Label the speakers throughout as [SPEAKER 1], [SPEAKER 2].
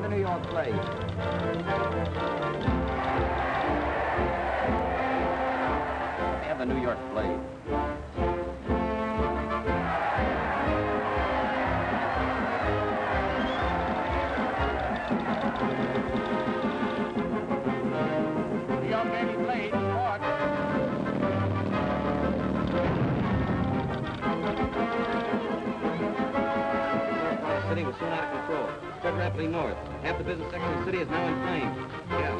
[SPEAKER 1] the New York Blade. They have the New York Blade.
[SPEAKER 2] New York Navy Blade, sport.
[SPEAKER 1] The city was soon out of control. Spread rapidly north. Half the business section of the city is now in flames. Yeah.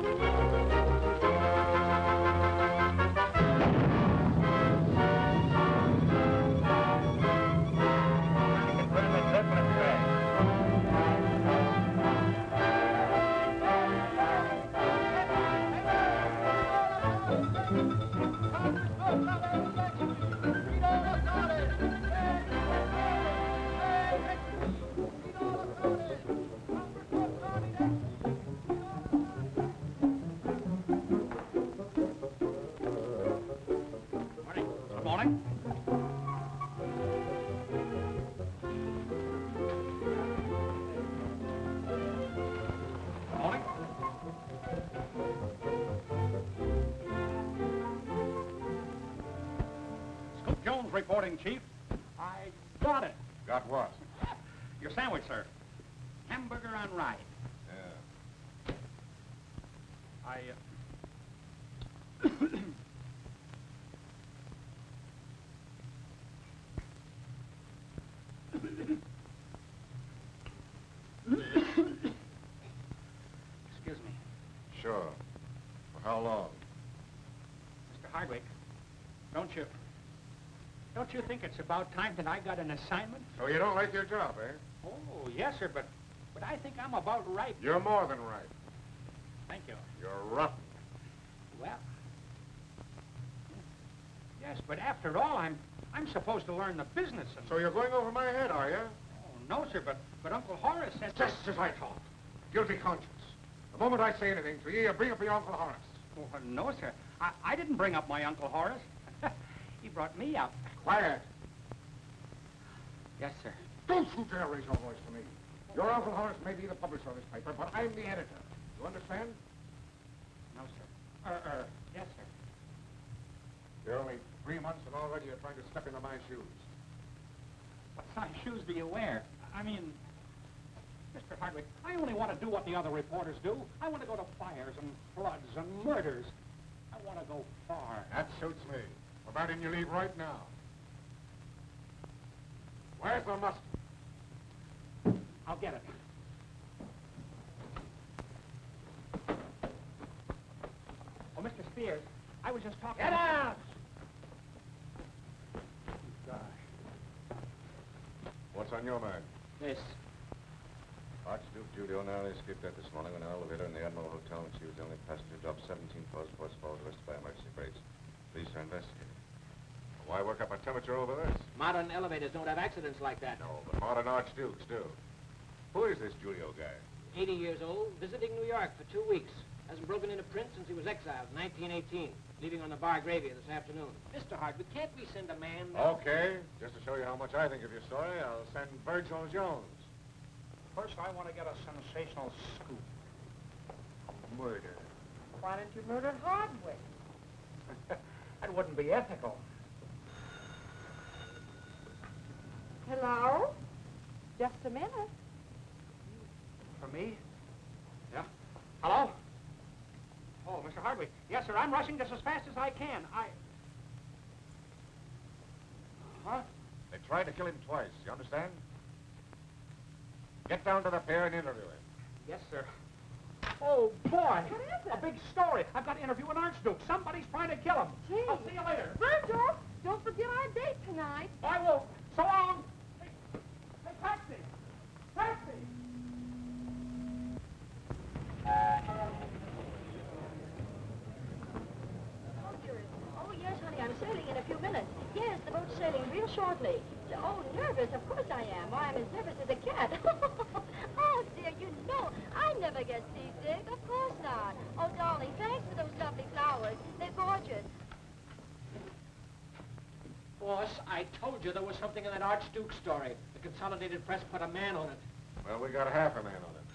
[SPEAKER 2] Good morning. Good morning. Scoop Jones reporting, Chief. I got it.
[SPEAKER 3] Got what?
[SPEAKER 2] Your sandwich, sir. Hamburger on rye.
[SPEAKER 3] Yeah.
[SPEAKER 2] Excuse me.
[SPEAKER 3] Sure. For how long?
[SPEAKER 2] Mr. Hardwick, don't you think it's about time that I got an assignment?
[SPEAKER 3] So you don't like your job, eh?
[SPEAKER 2] Oh, yes, sir, but I think I'm about ripe.
[SPEAKER 3] You're more than right.
[SPEAKER 2] Thank you.
[SPEAKER 3] You're rotten.
[SPEAKER 2] Well, yes, but after all, I'm supposed to learn the business. And...
[SPEAKER 3] So you're going over my head, are you?
[SPEAKER 2] Oh, no, sir, but Uncle Horace said...
[SPEAKER 3] Just as I thought. Guilty conscience. The moment I say anything to you, you bring up your Uncle Horace.
[SPEAKER 2] Oh, no, sir. I didn't bring up my Uncle Horace. He brought me up.
[SPEAKER 3] Quiet.
[SPEAKER 2] Yes, sir.
[SPEAKER 3] Don't you dare raise your voice to me. Your Uncle Horace may be the publisher of this paper, but I'm the editor. You understand?
[SPEAKER 2] No, sir. Yes, sir.
[SPEAKER 3] You're only 3 months and already you're trying to step into my shoes.
[SPEAKER 2] What size shoes do you wear? I mean, Mr. Hardwick, I only want to do what the other reporters do. I want to go to fires and floods and murders. I want to go far.
[SPEAKER 3] That suits me. Why didn't you leave right now? Where's the mustard?
[SPEAKER 2] I'll get it. Oh, Mr. Spears, I was just talking...
[SPEAKER 4] Get out!
[SPEAKER 2] Gosh.
[SPEAKER 3] What's on your mind?
[SPEAKER 2] This.
[SPEAKER 3] Archduke Julio narrowly escaped death this morning when an elevator in the Admiral Hotel when she was the only passenger. Dropped 17 floors before Falls, arrested by emergency brakes. Police are investigating. Why work up a temperature over this?
[SPEAKER 4] Modern elevators don't have accidents like that.
[SPEAKER 3] No, but modern archdukes do. Who is this Julio guy?
[SPEAKER 4] 80 years old, visiting New York for 2 weeks. Hasn't broken into print since he was exiled in 1918. Leaving on the Bargravia this afternoon. Mr. Hardwick, can't we send a man...
[SPEAKER 3] Okay. Just to show you how much I think of your story, I'll send Virgil Jones.
[SPEAKER 2] First, I want to get a sensational scoop.
[SPEAKER 3] Murder.
[SPEAKER 5] Why don't you murder Hardwick?
[SPEAKER 2] That wouldn't be ethical.
[SPEAKER 5] Hello? Just a minute.
[SPEAKER 2] For me? Yeah. Hello? Oh, Mr. Hardwick. Yes, sir, I'm rushing just as fast as I can. Huh?
[SPEAKER 3] They tried to kill him twice, you understand? Get down to the pier and interview him.
[SPEAKER 2] Yes, sir. Oh, boy.
[SPEAKER 5] What is it?
[SPEAKER 2] A big story. I've got to interview an Archduke. Somebody's trying to kill him.
[SPEAKER 5] Gee.
[SPEAKER 2] I'll see you later.
[SPEAKER 5] Virgil, don't forget our date tonight.
[SPEAKER 2] I won't. So long. Hey, taxi. Taxi.
[SPEAKER 6] Oh, yes, honey, I'm sailing in a few minutes. Yes, the boat's sailing real shortly. Oh, nervous? Of course I am. Why, I'm as nervous as a cat. Oh, dear, you know, I never get seasick. Of course not. Oh, darling, thanks for those lovely flowers. They're gorgeous.
[SPEAKER 4] Boss, I told you there was something in that Archduke story. The Consolidated Press put a man on it.
[SPEAKER 3] Well, we got half a man on it.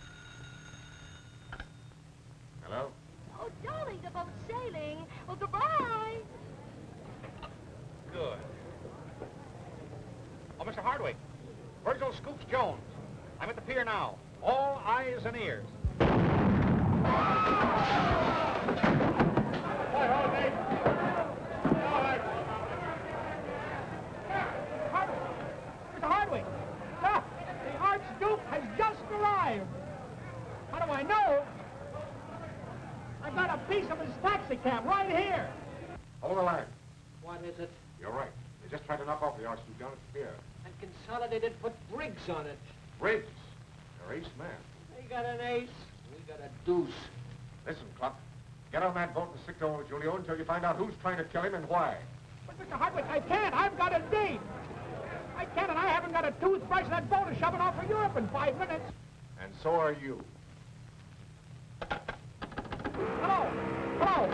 [SPEAKER 2] Scoops Jones. I'm at the pier now. All eyes and ears. Mr. Hardwick! The Archduke has just arrived. How do I know? I've got a piece of his taxi cab right here.
[SPEAKER 3] Hold the line.
[SPEAKER 4] What is it?
[SPEAKER 3] You're right. They just tried to knock off the Archduke down at the pier.
[SPEAKER 4] And Consolidated put Briggs on it.
[SPEAKER 3] Briggs, your ace man.
[SPEAKER 4] They got an ace. We got a deuce.
[SPEAKER 3] Listen, Cluck. Get on that boat and stick to old Julio until you find out who's trying to kill him and why.
[SPEAKER 2] But, Mr. Hardwick, I can't. I've got a date. I can't, and I haven't got a toothbrush, and that boat is shoving off for Europe in 5 minutes.
[SPEAKER 3] And so are you.
[SPEAKER 2] Hello. Hello.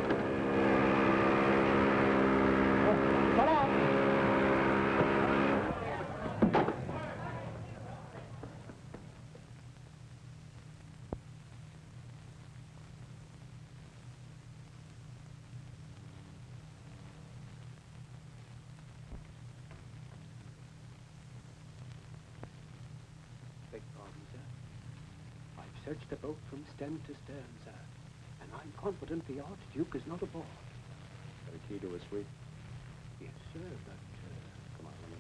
[SPEAKER 2] Oh, so long.
[SPEAKER 7] Beg pardon, sir. I've searched the boat from stem to stern, sir. And I'm confident the Archduke is not aboard.
[SPEAKER 3] Got a key to his suite?
[SPEAKER 7] Yes, sir, but, come on, let me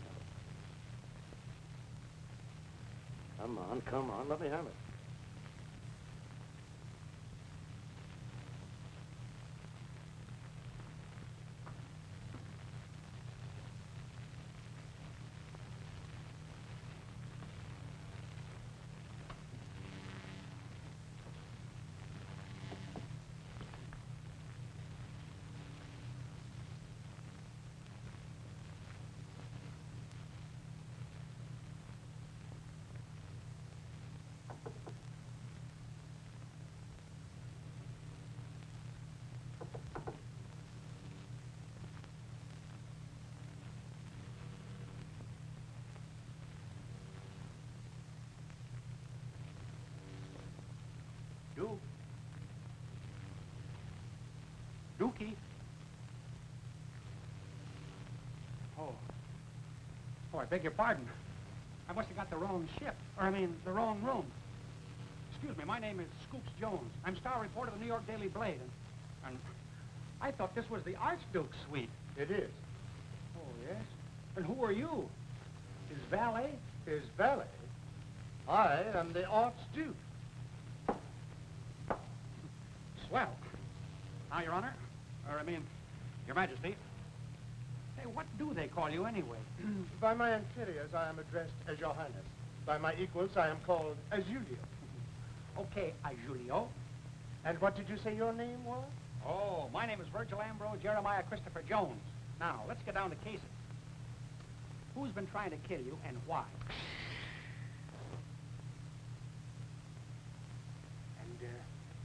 [SPEAKER 7] have it.
[SPEAKER 1] Come on, let me have it.
[SPEAKER 2] Duke. Dookie. Oh, I beg your pardon. I must have got the wrong ship. The wrong room. Excuse me, my name is Scoops Jones. I'm star reporter of the New York Daily Blade. And I thought this was the Archduke's suite.
[SPEAKER 8] It is.
[SPEAKER 2] Oh, yes? And who are you? His valet?
[SPEAKER 8] His valet? I am the Archduke.
[SPEAKER 2] Swell. Now, Your Honor, Your Majesty. Hey, what do they call you anyway?
[SPEAKER 8] By my inferiors, I am addressed as Your Highness. By my equals, I am called as Julio.
[SPEAKER 2] Okay, Julio.
[SPEAKER 8] And what did you say your name was?
[SPEAKER 2] Oh, my name is Virgil Ambrose Jeremiah Christopher Jones. Now, let's get down to cases. Who's been trying to kill you and why?
[SPEAKER 8] And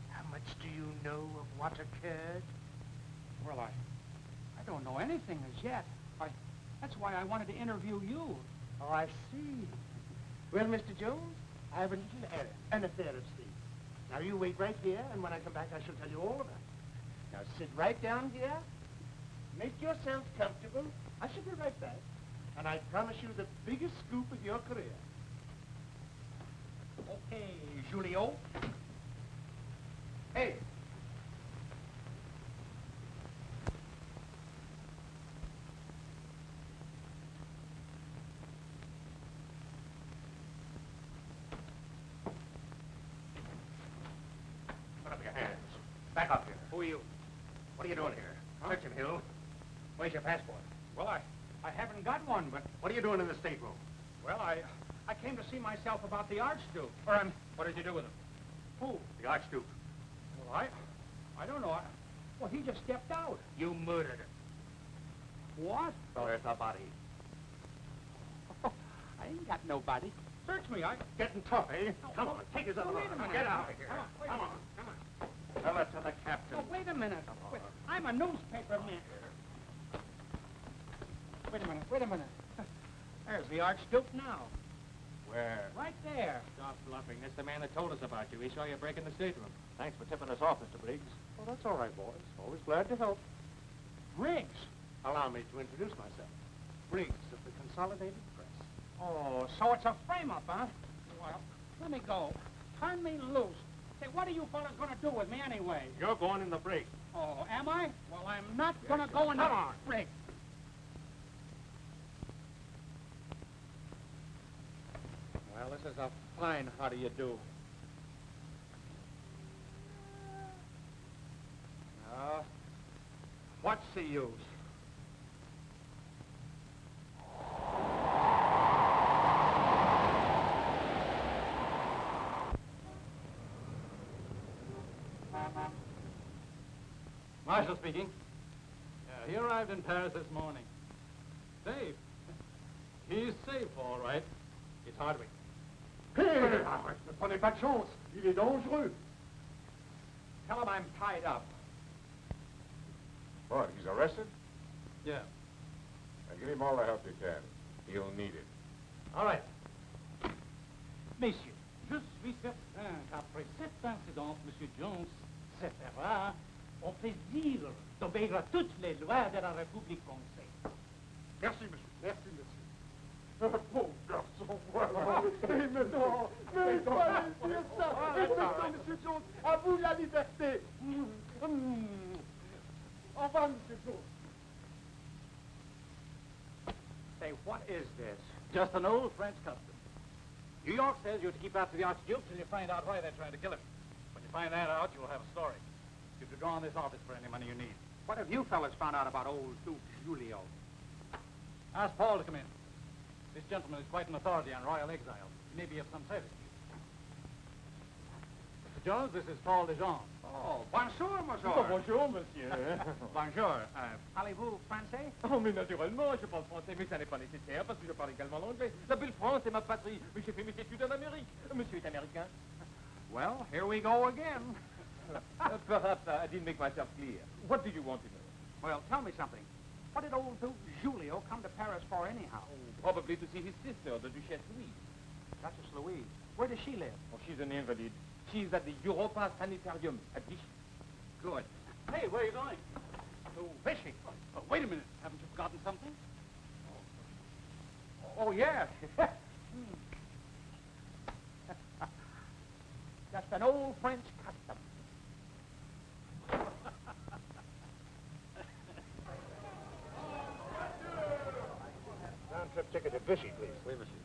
[SPEAKER 8] how much do you know of what occurred?
[SPEAKER 2] Well, I don't know anything as yet. That's why I wanted to interview you.
[SPEAKER 8] Oh, I see. Well, Mr. Jones, I have a little errand, an affair of state. Now, you wait right here, and when I come back, I shall tell you all about it. Now, sit right down here. Make yourself comfortable. I shall be right back. And I promise you the biggest scoop of your career.
[SPEAKER 2] Okay, Julio.
[SPEAKER 8] Hey!
[SPEAKER 2] Put up your hands. Back up here. Who are you? What are you doing here?
[SPEAKER 8] Search him, Hill.
[SPEAKER 2] Where's your passport? Well, I haven't got one, but...
[SPEAKER 8] What are you doing in the stateroom?
[SPEAKER 2] Well, I came to see myself about the Archduke. What did you do with him? Who?
[SPEAKER 8] The Archduke.
[SPEAKER 2] Well, I don't know. Well, he just stepped out.
[SPEAKER 8] You murdered him.
[SPEAKER 2] What?
[SPEAKER 8] Where's the body?
[SPEAKER 2] I ain't got nobody. Search me,
[SPEAKER 8] Getting tough, eh? Come on, take his other
[SPEAKER 2] wait a
[SPEAKER 8] arm.
[SPEAKER 2] minute.
[SPEAKER 8] Get out of here.
[SPEAKER 2] Come on.
[SPEAKER 8] Tell it to the captain.
[SPEAKER 2] Oh, wait a minute. Wait, I'm a newspaper man. Wait a minute. There's the Archduke now.
[SPEAKER 8] Where?
[SPEAKER 2] Right there.
[SPEAKER 4] Stop bluffing. That's the man that told us about you. He saw you break in the stateroom.
[SPEAKER 8] Thanks for tipping us off, Mr. Briggs. Well, that's all right, boys. Always glad to help.
[SPEAKER 2] Briggs.
[SPEAKER 8] Allow me to introduce myself. Briggs of the Consolidated Press.
[SPEAKER 2] Oh, so it's a frame-up, huh? Well, let me go. Turn me loose. Say, what are you fellas gonna do with me anyway?
[SPEAKER 8] You're going in the brig.
[SPEAKER 2] Oh, am I? Well, I'm not gonna go in the brig.
[SPEAKER 8] Well, this is a fine how do you do. What's the use?
[SPEAKER 9] Marshal speaking. He arrived in Paris this morning. Safe. He's safe, all right. It's Hardwick.
[SPEAKER 8] Hé, ne prenez pas de chance. Il est dangereux.
[SPEAKER 2] Tell him I'm tied up.
[SPEAKER 3] What, he's arrested?
[SPEAKER 9] Yeah.
[SPEAKER 3] Now give him all the help you can. He'll need it.
[SPEAKER 9] All right. Messieurs, je suis certain qu'après cet incident, Monsieur Jones se fera au plaisir d'obéir à toutes les lois de la République française.
[SPEAKER 8] Merci, monsieur. Merci, monsieur. Pauvre garçon, voilà. Mais non, mais il fallait dire ça. Et maintenant, monsieur Jones, à vous la liberté. Au revoir, monsieur Jones.
[SPEAKER 2] Say, what is this?
[SPEAKER 9] Just an old French custom. New York says you're to keep after the Archduke till you find out why they're trying to kill him. When you find that out, you'll have a story. You could draw on this office for any money you need.
[SPEAKER 2] What have you fellas found out about old Duke Julio?
[SPEAKER 9] Ask Paul to come in. This gentleman is quite an authority on royal exile. He may be of some service to you. Mr. Jones, this is Paul de Jean.
[SPEAKER 2] Oh, bonjour, monsieur.
[SPEAKER 8] Oh, bonjour, monsieur.
[SPEAKER 2] Bonjour. Parlez-vous français?
[SPEAKER 8] Oh, mais naturellement, je parle français, mais ça n'est pas nécessaire parce que je parle également l'anglais. La belle France est ma patrie, mais j'ai fait mes études en Amérique. Monsieur est américain?
[SPEAKER 2] Well, here we go again.
[SPEAKER 8] Perhaps I didn't make myself clear. What do you want to know?
[SPEAKER 2] Well, tell me something. What did old Duke Julio come to Paris for anyhow?
[SPEAKER 8] Probably to see his sister, the Duchess Louise.
[SPEAKER 2] Duchess Louise. Where does she live?
[SPEAKER 8] Oh, she's an invalid. She's at the Europa Sanitarium at Vichy.
[SPEAKER 2] Good.
[SPEAKER 9] Hey, where are you going?
[SPEAKER 2] To fishing.
[SPEAKER 9] Oh, wait a minute. Haven't you forgotten something?
[SPEAKER 2] Oh, yes. Just an old French custom.
[SPEAKER 8] Round-trip ticket to Vichy, please.
[SPEAKER 3] Oui, monsieur.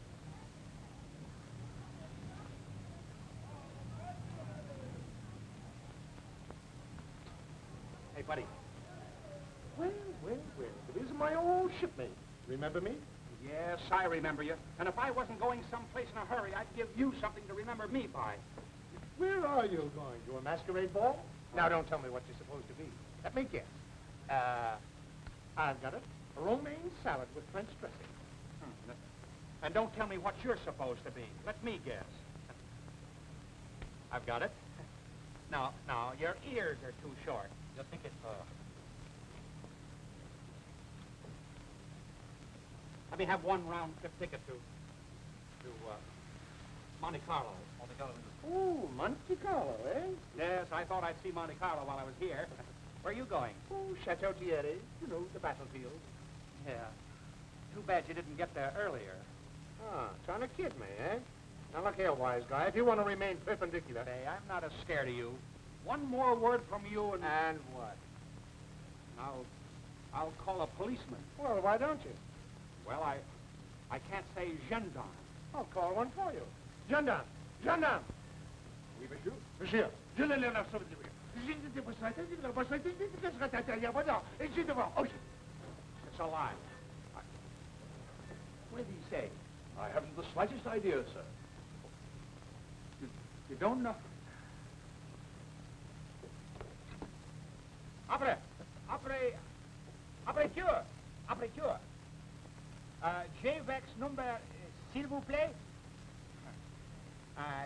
[SPEAKER 2] Hey, buddy.
[SPEAKER 8] Well. It is my old shipmate. Remember me?
[SPEAKER 2] Yes, I remember you. And if I wasn't going someplace in a hurry, I'd give you something to remember me by.
[SPEAKER 8] Where are you going? To a masquerade ball? Now, don't tell me what you're supposed to be. Let me guess. I've got it. A romaine salad with French dressing.
[SPEAKER 2] And don't tell me what you're supposed to be. Let me guess. I've got it. No, your ears are too short. You'll think it's, Let me have one round-trip ticket to Monte Carlo. Monte Carlo.
[SPEAKER 8] Oh, Monte Carlo, eh?
[SPEAKER 2] Yes, I thought I'd see Monte Carlo while I was here. Where are you going?
[SPEAKER 8] Oh, Chateau Thierry. You know, the battlefield.
[SPEAKER 2] Yeah. Too bad you didn't get there earlier.
[SPEAKER 8] Ah, trying to kid me, eh? Now, look here, wise guy. If you want to remain perpendicular...
[SPEAKER 2] Hey, I'm not as scared of you. One more word from you and...
[SPEAKER 8] And what?
[SPEAKER 2] I'll call a policeman.
[SPEAKER 8] Well, why don't you?
[SPEAKER 2] Well, I can't say gendarme.
[SPEAKER 8] I'll call one for you. Gendarme! Gendarme!
[SPEAKER 3] Oui, monsieur.
[SPEAKER 8] Monsieur, je l'ai l'air sauvé de lui. J'étais pour ça,
[SPEAKER 2] It's a lie.
[SPEAKER 8] What did he say?
[SPEAKER 3] I haven't the slightest idea, sir.
[SPEAKER 2] You don't know? Après cure. J-Vex number, s'il vous plaît.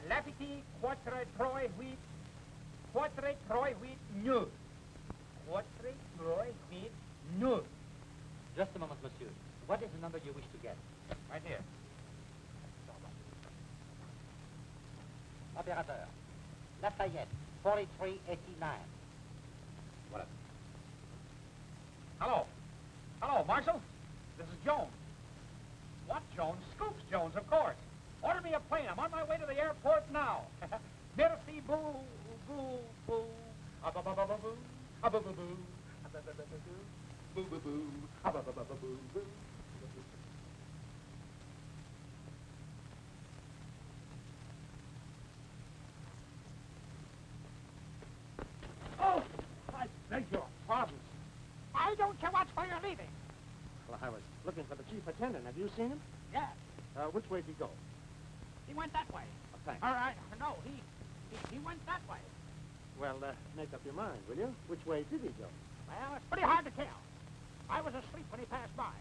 [SPEAKER 2] L'appetit 438 nœuds. 438 nœuds.
[SPEAKER 4] Just a moment, monsieur. What is the number you wish to get?
[SPEAKER 2] Right here.
[SPEAKER 4] Opérateur. Lafayette, 4389. Voilà.
[SPEAKER 2] Hello, Marshal. This is Jones. What Jones? Scoops Jones. I'm on my way to the airport now. Merci, boo, boo, boo. Boo, boo, boo, boo, boo. Oh, I beg your pardon. Why don't you watch where you're leaving?
[SPEAKER 8] Well, I was looking for the chief attendant. Have you seen him?
[SPEAKER 2] Yeah,
[SPEAKER 8] Which way did he go?
[SPEAKER 2] he went that way.
[SPEAKER 8] Oh, thanks.
[SPEAKER 2] All right, no, he went that way.
[SPEAKER 8] Well, make up your mind, will you? Which way did he go?
[SPEAKER 2] Well, it's pretty hard to tell. I was asleep when he passed by.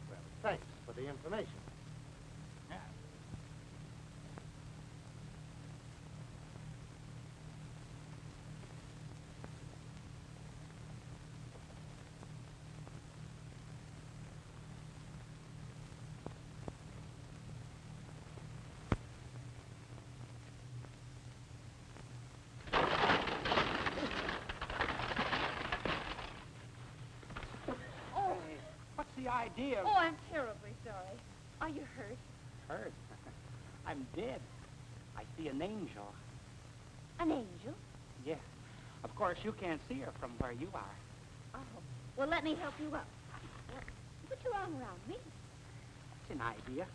[SPEAKER 8] Well, thanks for the information.
[SPEAKER 2] Yeah.
[SPEAKER 5] Oh,
[SPEAKER 2] What's the idea?
[SPEAKER 5] oh, I'm terribly sorry. Are you hurt?
[SPEAKER 2] Hurt. I'm dead. I see an angel.
[SPEAKER 6] An angel?
[SPEAKER 2] Yeah. Of course, you can't see her from where you are.
[SPEAKER 6] Oh, well, let me help you up. Put your arm around me.
[SPEAKER 2] It's an idea.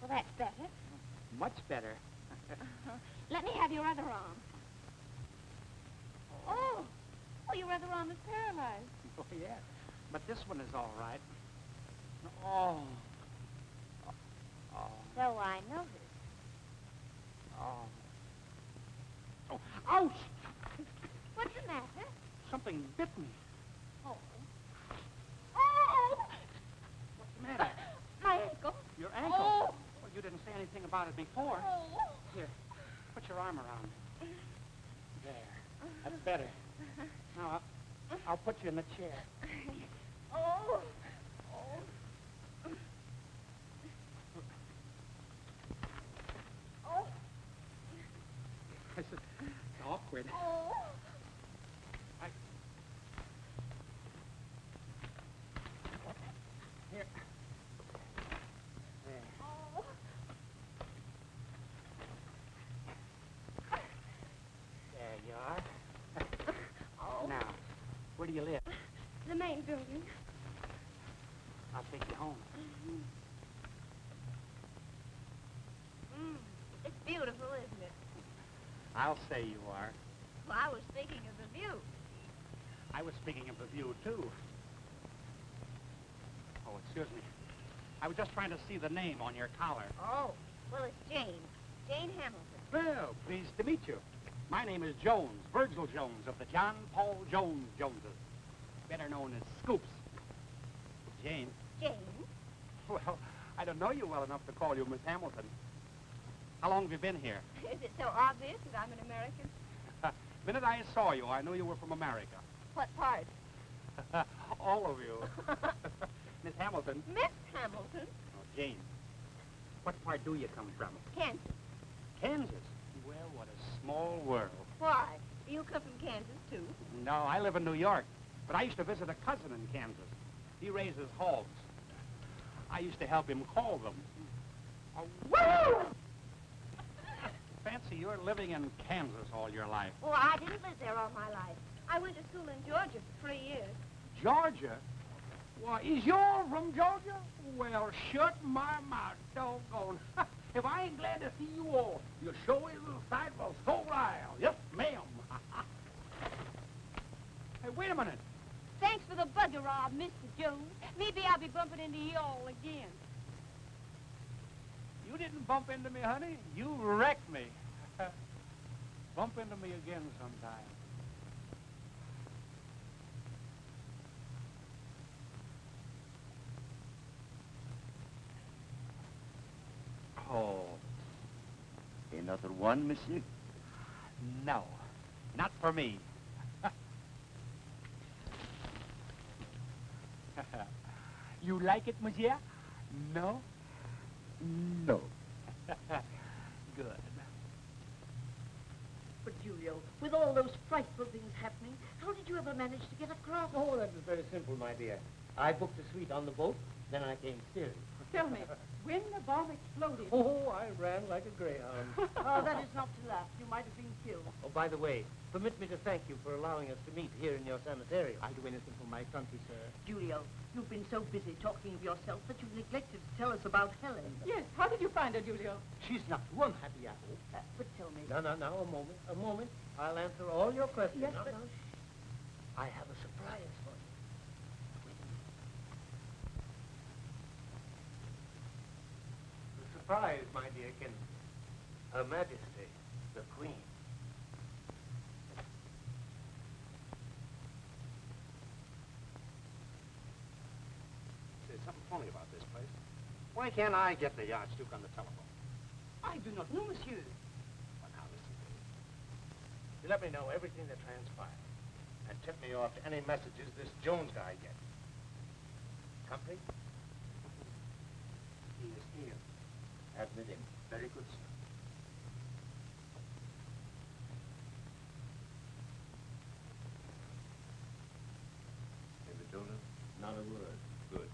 [SPEAKER 6] Well, that's better.
[SPEAKER 2] Much better.
[SPEAKER 6] Let me have your other arm. Oh, your other arm is paralyzed.
[SPEAKER 2] Oh, yeah. But this one is all right. Oh. Oh.
[SPEAKER 6] So I noticed.
[SPEAKER 2] Oh. Oh. Ouch!
[SPEAKER 6] What's the matter?
[SPEAKER 2] Something bit me.
[SPEAKER 6] Oh. Oh!
[SPEAKER 2] What's the matter?
[SPEAKER 6] My ankle.
[SPEAKER 2] Your ankle?
[SPEAKER 6] Oh.
[SPEAKER 2] Well, you didn't say anything about it before.
[SPEAKER 6] Oh.
[SPEAKER 2] Here, put your arm around me. There. That's better. Now, I'll put you in the chair.
[SPEAKER 6] Oh. Oh.
[SPEAKER 2] It's awkward.
[SPEAKER 6] Oh.
[SPEAKER 2] Here. There.
[SPEAKER 6] Oh.
[SPEAKER 2] There you are. Now, where do you live?
[SPEAKER 6] The main building.
[SPEAKER 2] I'll take you home.
[SPEAKER 6] It's beautiful, isn't it?
[SPEAKER 2] I'll say you are.
[SPEAKER 6] Well, I was thinking of the view.
[SPEAKER 2] I was speaking of the view, too. Oh, excuse me. I was just trying to see the name on your collar.
[SPEAKER 6] Oh. Well, it's Jane. Jane Hamilton.
[SPEAKER 2] Well, pleased to meet you. My name is Jones, Virgil Jones of the John Paul Jones Joneses, better known as Scoops. Jane.
[SPEAKER 6] Jane?
[SPEAKER 2] Well, I don't know you well enough to call you Miss Hamilton. How long have you been here?
[SPEAKER 6] Is it so obvious that I'm an American?
[SPEAKER 2] The minute I saw you, I knew you were from America.
[SPEAKER 6] What part?
[SPEAKER 2] All of you. Miss Hamilton.
[SPEAKER 6] Miss Hamilton.
[SPEAKER 2] Oh, Jane. What part do you come from?
[SPEAKER 6] Kansas.
[SPEAKER 2] Kansas. Well, what a small world.
[SPEAKER 6] Why? You come from Kansas, too?
[SPEAKER 2] No, I live in New York, but I used to visit a cousin in Kansas. He raises hogs. I used to help him call them. Oh, woo! Fancy you're living in Kansas all your life.
[SPEAKER 6] Well, I didn't live there all my life. I went to school in Georgia for 3 years.
[SPEAKER 2] Georgia? Why, is you from Georgia? Well, shut my mouth, doggone. If I ain't glad to see you all, you sure is a sight for so wild. Yes, ma'am. Hey, wait a minute.
[SPEAKER 5] Thanks for the bugger rob, Mr. Jones. Maybe I'll be bumping into you all again.
[SPEAKER 2] You didn't bump into me, honey. You wrecked me. Bump into me again sometime.
[SPEAKER 10] Oh. Another one, monsieur?
[SPEAKER 2] No, not for me. You like it, monsieur? No?
[SPEAKER 10] No.
[SPEAKER 2] Good.
[SPEAKER 11] But, Julio, with all those frightful things happening, how did you ever manage to get across?
[SPEAKER 8] Oh, that was very simple, my dear. I booked a suite on the boat, then I came steering.
[SPEAKER 5] Tell me,
[SPEAKER 11] When the bomb exploded.
[SPEAKER 8] Oh, I ran like a greyhound.
[SPEAKER 11] Oh, that is not to laugh. You might have been killed.
[SPEAKER 8] Oh, by the way, permit me to thank you for allowing us to meet here in your sanitarium. I'll do anything for my country, sir.
[SPEAKER 11] Julio, you've been so busy talking of yourself that you've neglected to tell us about Helen.
[SPEAKER 12] Yes, how did you find her, Julio?
[SPEAKER 8] She's not one happy apple.
[SPEAKER 11] But tell me.
[SPEAKER 8] No, a moment. I'll answer all your questions.
[SPEAKER 11] Yes,
[SPEAKER 8] No,
[SPEAKER 11] but...
[SPEAKER 8] no, shh. I have a surprise for you. The surprise, my dear Ken. Her Majesty, the Queen.
[SPEAKER 2] There's something funny about this place. Why can't I get the Archduke on the telephone?
[SPEAKER 12] I do not know, monsieur.
[SPEAKER 2] Well, now listen to me.
[SPEAKER 8] You let me know everything that transpired. And tip me off to any messages this Jones guy gets. Company? He is here. Admit him. Very good, sir.
[SPEAKER 10] David Dolan?
[SPEAKER 8] Not a word.
[SPEAKER 10] Good.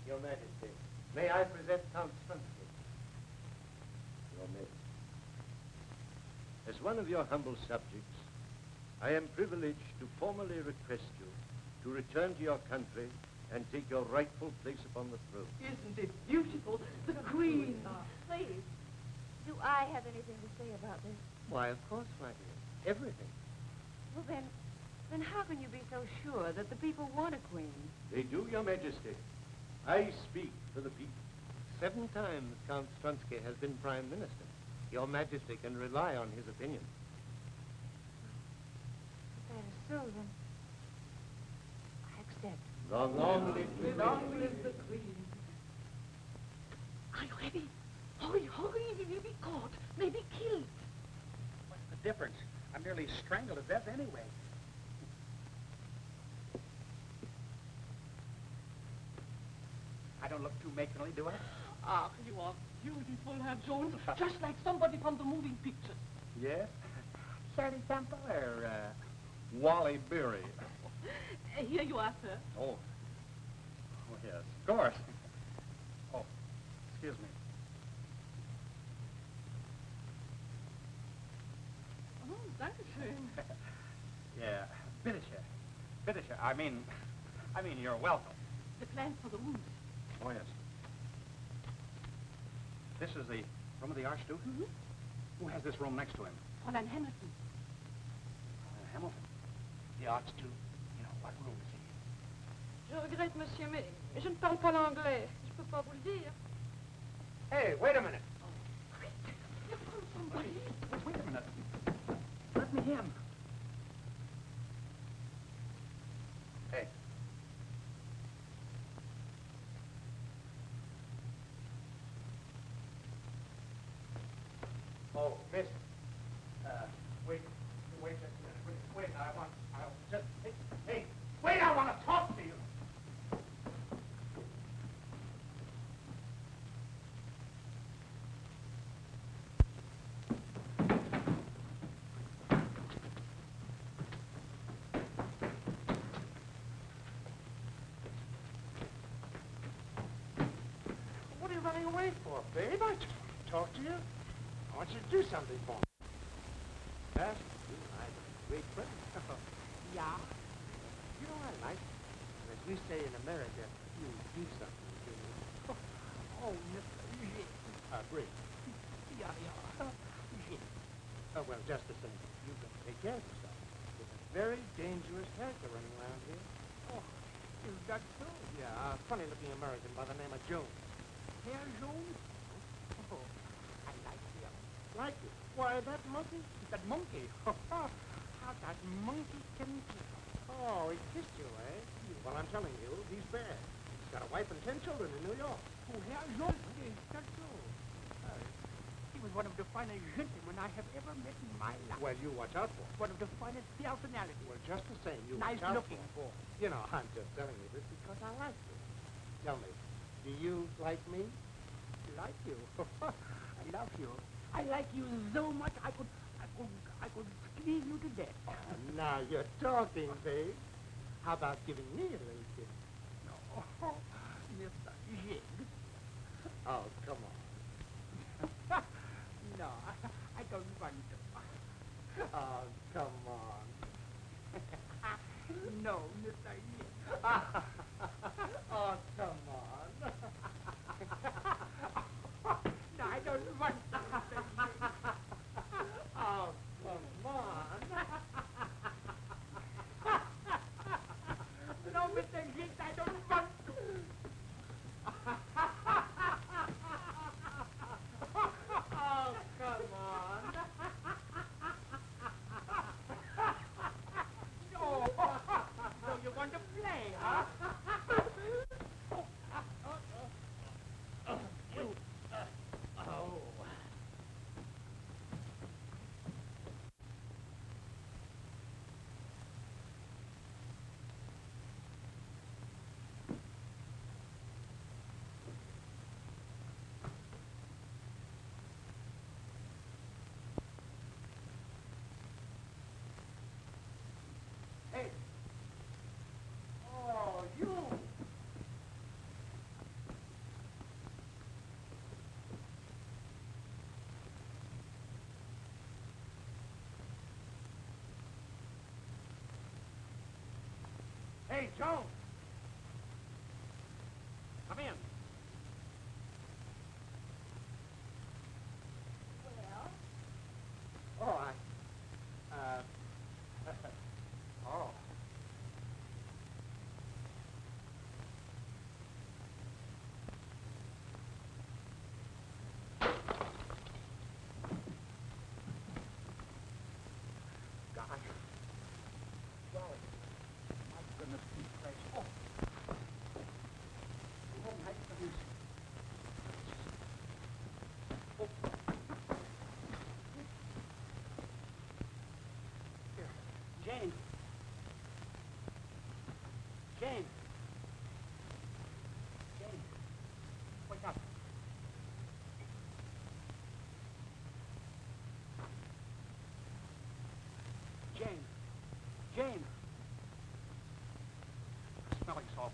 [SPEAKER 8] Your Majesty, may I present Count Strunsky?
[SPEAKER 10] Your Majesty.
[SPEAKER 13] As one of your humble subjects, I am privileged to formally request you to return to your country and take your rightful place upon the throne.
[SPEAKER 12] Isn't it beautiful? The Queen.
[SPEAKER 6] Please, do I have anything to say about this?
[SPEAKER 8] Why, of course, my dear. Everything.
[SPEAKER 6] Well, then how can you be so sure that the people want a queen?
[SPEAKER 13] They do, Your Majesty. I speak for the people.
[SPEAKER 8] 7 times Count Strunsky has been Prime Minister. Your Majesty can rely on his opinion.
[SPEAKER 6] If that is so, then I accept.
[SPEAKER 13] Long live
[SPEAKER 12] Long live the Queen.
[SPEAKER 11] Are you ready? Hurry, hurry. We will be caught. Maybe killed.
[SPEAKER 2] What's the difference? I'm nearly strangled to death anyway. I don't look too matronly, do I?
[SPEAKER 12] Ah, you are beautiful, Herr Jones. Just like somebody from the moving pictures.
[SPEAKER 2] Yes? Shirley Temple or Wally Beery?
[SPEAKER 12] Here you are, sir.
[SPEAKER 2] Oh. Oh, yes, of course. Oh, excuse me.
[SPEAKER 12] Oh, dankeschön.
[SPEAKER 2] Yeah, bitteschön. Bitteschön. I mean, you're welcome.
[SPEAKER 12] The plans for the rooms.
[SPEAKER 2] Oh, yes. This is the room of the Archduke?
[SPEAKER 12] Mm-hmm.
[SPEAKER 2] Who has this room next to him?
[SPEAKER 12] Fräulein Hamilton.
[SPEAKER 2] Hamilton. The Archduke. You know, what room is he in?
[SPEAKER 5] Je regrette, monsieur, mais je ne parle pas l'anglais. Je peux pas vous le dire.
[SPEAKER 2] Hey, wait a minute.
[SPEAKER 12] Here comes somebody.
[SPEAKER 2] Wait a minute. Let me in. Hey. Oh, miss. Wait just a minute. Wait, I'll just, hey, wait, I want to talk to you. What are you running away for, babe? I just want to talk to you. I want you to do something for me. Yes? You and I are great friends.
[SPEAKER 12] Yeah.
[SPEAKER 8] You know, I like it. As we say in America, you do something to me.
[SPEAKER 12] Oh, yes.
[SPEAKER 8] Break.
[SPEAKER 12] Yeah.
[SPEAKER 8] Oh, well, just the same. You've got to take care of yourself. There's a very dangerous character running around here.
[SPEAKER 12] Oh, is that so?
[SPEAKER 8] Yeah, a funny-looking American by the name of Jones.
[SPEAKER 12] Herr Jones? Oh, I like him.
[SPEAKER 8] Like it? Why, that monkey?
[SPEAKER 12] That monkey. How that monkey can kill.
[SPEAKER 8] Oh, he kissed you, eh? Well, I'm telling you, he's bad. He's got a wife and 10 children in New York.
[SPEAKER 12] Oh, Herr Jones, is that so? He was one of the finest gentlemen I have ever met in my life.
[SPEAKER 8] Well, you watch out for him.
[SPEAKER 12] One of the finest personalities.
[SPEAKER 8] Well, just the same, you
[SPEAKER 12] Nice
[SPEAKER 8] watch out
[SPEAKER 12] looking
[SPEAKER 8] for him. You know, I'm just telling you this because I like you. Tell me, do you like me?
[SPEAKER 12] Like you. I love you. I like you so much I could squeeze you to death.
[SPEAKER 8] Now you're talking, babe. How about giving me a little kiss?
[SPEAKER 12] No, Oh, Mr. Jig. Oh, come on. No, I don't want to. Oh, come on. No, Mr. Jig. Oh, come on. No, I don't want to, Mr. Jig. Oh, come on. No, Mr. Jig, I don't want to. Oh, come on. No. So you want to play, huh? You. Oh. Hey. Oh, you. Hey, Jones. Come in.
[SPEAKER 6] Well?
[SPEAKER 12] Oh, oh. Gosh. Golly. My goodness, these place. Oh. Oh, my goodness. Oh. Here. Jane. Jane. Jane. Wake up. Jane. Jane. Smelling salt.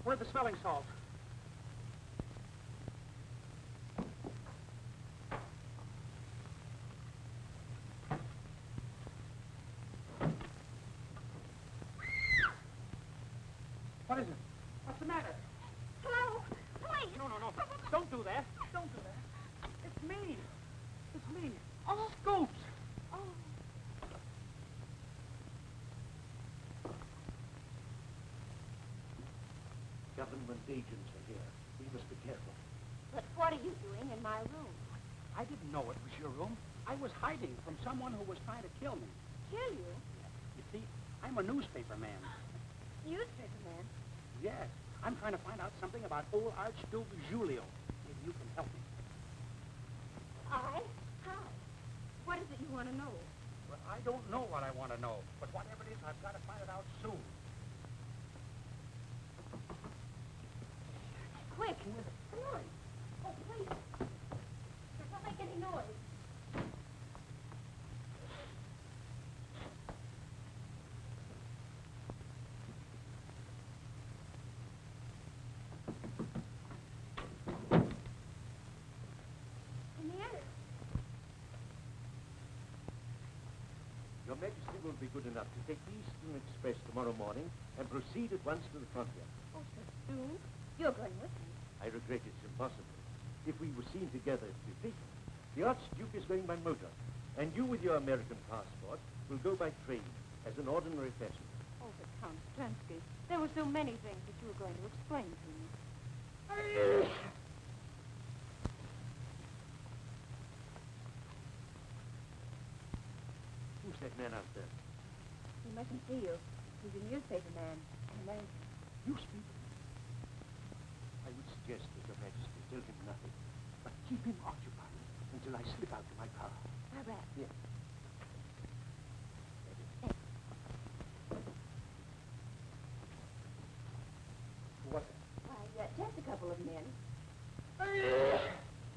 [SPEAKER 12] Where's the smelling salt? What is it? What's the matter?
[SPEAKER 6] Hello? Please.
[SPEAKER 12] No, no, no. Don't do that. Don't do that. It's me. It's me.
[SPEAKER 6] Oh.
[SPEAKER 12] Scoops.
[SPEAKER 6] Oh.
[SPEAKER 13] Government agents are here. We must be careful.
[SPEAKER 6] But what are you doing in my room?
[SPEAKER 12] I didn't know it was your room. I was hiding from someone who was trying to kill me.
[SPEAKER 6] Kill you?
[SPEAKER 12] You see, I'm a newspaper man.
[SPEAKER 6] Newspaper man?
[SPEAKER 12] Yes. I'm trying to find out something about old Archduke Giulio. Maybe you can help me.
[SPEAKER 6] I? How? What is it you want to know?
[SPEAKER 12] Well, I don't know what I want to know, but whatever it is, I've got to find it out soon.
[SPEAKER 6] Quick. Come on. Oh, please. Don't make any noise. Come here.
[SPEAKER 13] Your Majesty will be good enough to take the Eastern Express tomorrow morning and proceed at once to the frontier.
[SPEAKER 6] Oh, so soon? You're going with me.
[SPEAKER 13] I regret it's impossible. If we were seen together, it would be fatal. The Archduke is going by motor, and you with your American passport will go by train as an ordinary passenger.
[SPEAKER 5] Oh, but Count Stransky, there were so many things that you were going to explain to me.
[SPEAKER 13] Who's that man out there?
[SPEAKER 5] He mustn't see you. He's a newspaper man, an American.
[SPEAKER 13] Newspaper? I would suggest that Your Majesty tell him nothing, but keep him occupied until I slip out to my car.
[SPEAKER 5] All right.
[SPEAKER 13] Yes.
[SPEAKER 12] What's it?
[SPEAKER 5] Why, just a couple of men.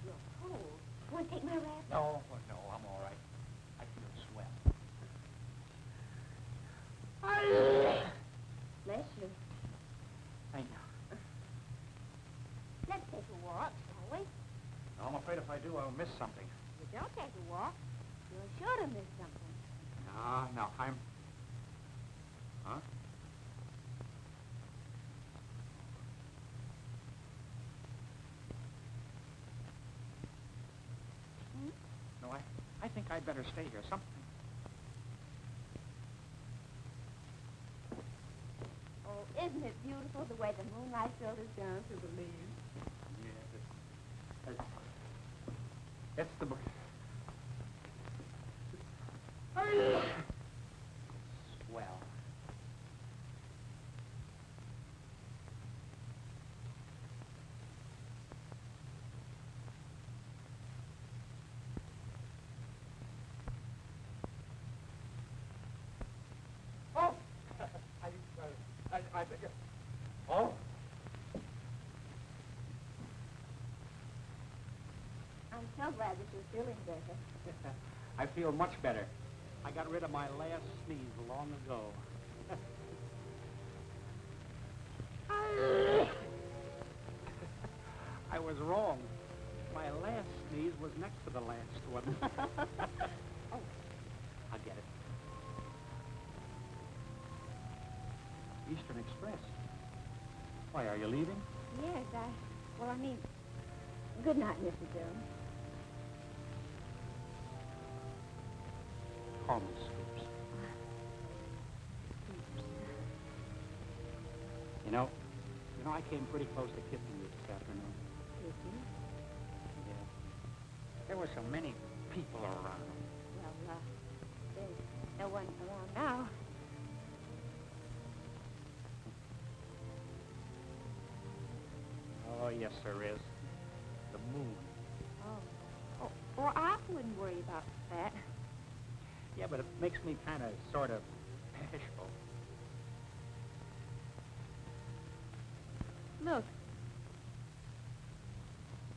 [SPEAKER 5] You're cold. Want to take my wrap?
[SPEAKER 12] No, oh, no, I'm all right. I feel swell.
[SPEAKER 5] Bless you.
[SPEAKER 12] Thank
[SPEAKER 2] I do, I'll miss something.
[SPEAKER 6] You don't take a walk. You're sure to miss something.
[SPEAKER 2] No, I'm... Huh?
[SPEAKER 6] Hmm?
[SPEAKER 2] No, I think I'd better stay here. Something...
[SPEAKER 6] Oh, isn't it beautiful the way the moonlight filters down through the leaves?
[SPEAKER 2] Yes, it's the book. Swell. Oh! I think... Oh?
[SPEAKER 6] I'm so glad that you're feeling better.
[SPEAKER 2] I feel much better. I got rid of my last sneeze long ago. I was wrong. My last sneeze was next to the last one. Oh, I'll get it. Eastern Express. Why, are you leaving?
[SPEAKER 6] Yes, well, I mean, good night, Mr. Jones.
[SPEAKER 2] Call me Scoops. You know, I came pretty close to kissing you this afternoon.
[SPEAKER 6] Kissing?
[SPEAKER 2] Yeah. There were so many people around.
[SPEAKER 6] Well, there's no one around now.
[SPEAKER 2] Oh, yes, there is. The moon.
[SPEAKER 6] Oh, well, I wouldn't worry about that.
[SPEAKER 2] Yeah, but it makes me kind of, sort of, bashful.
[SPEAKER 6] Look.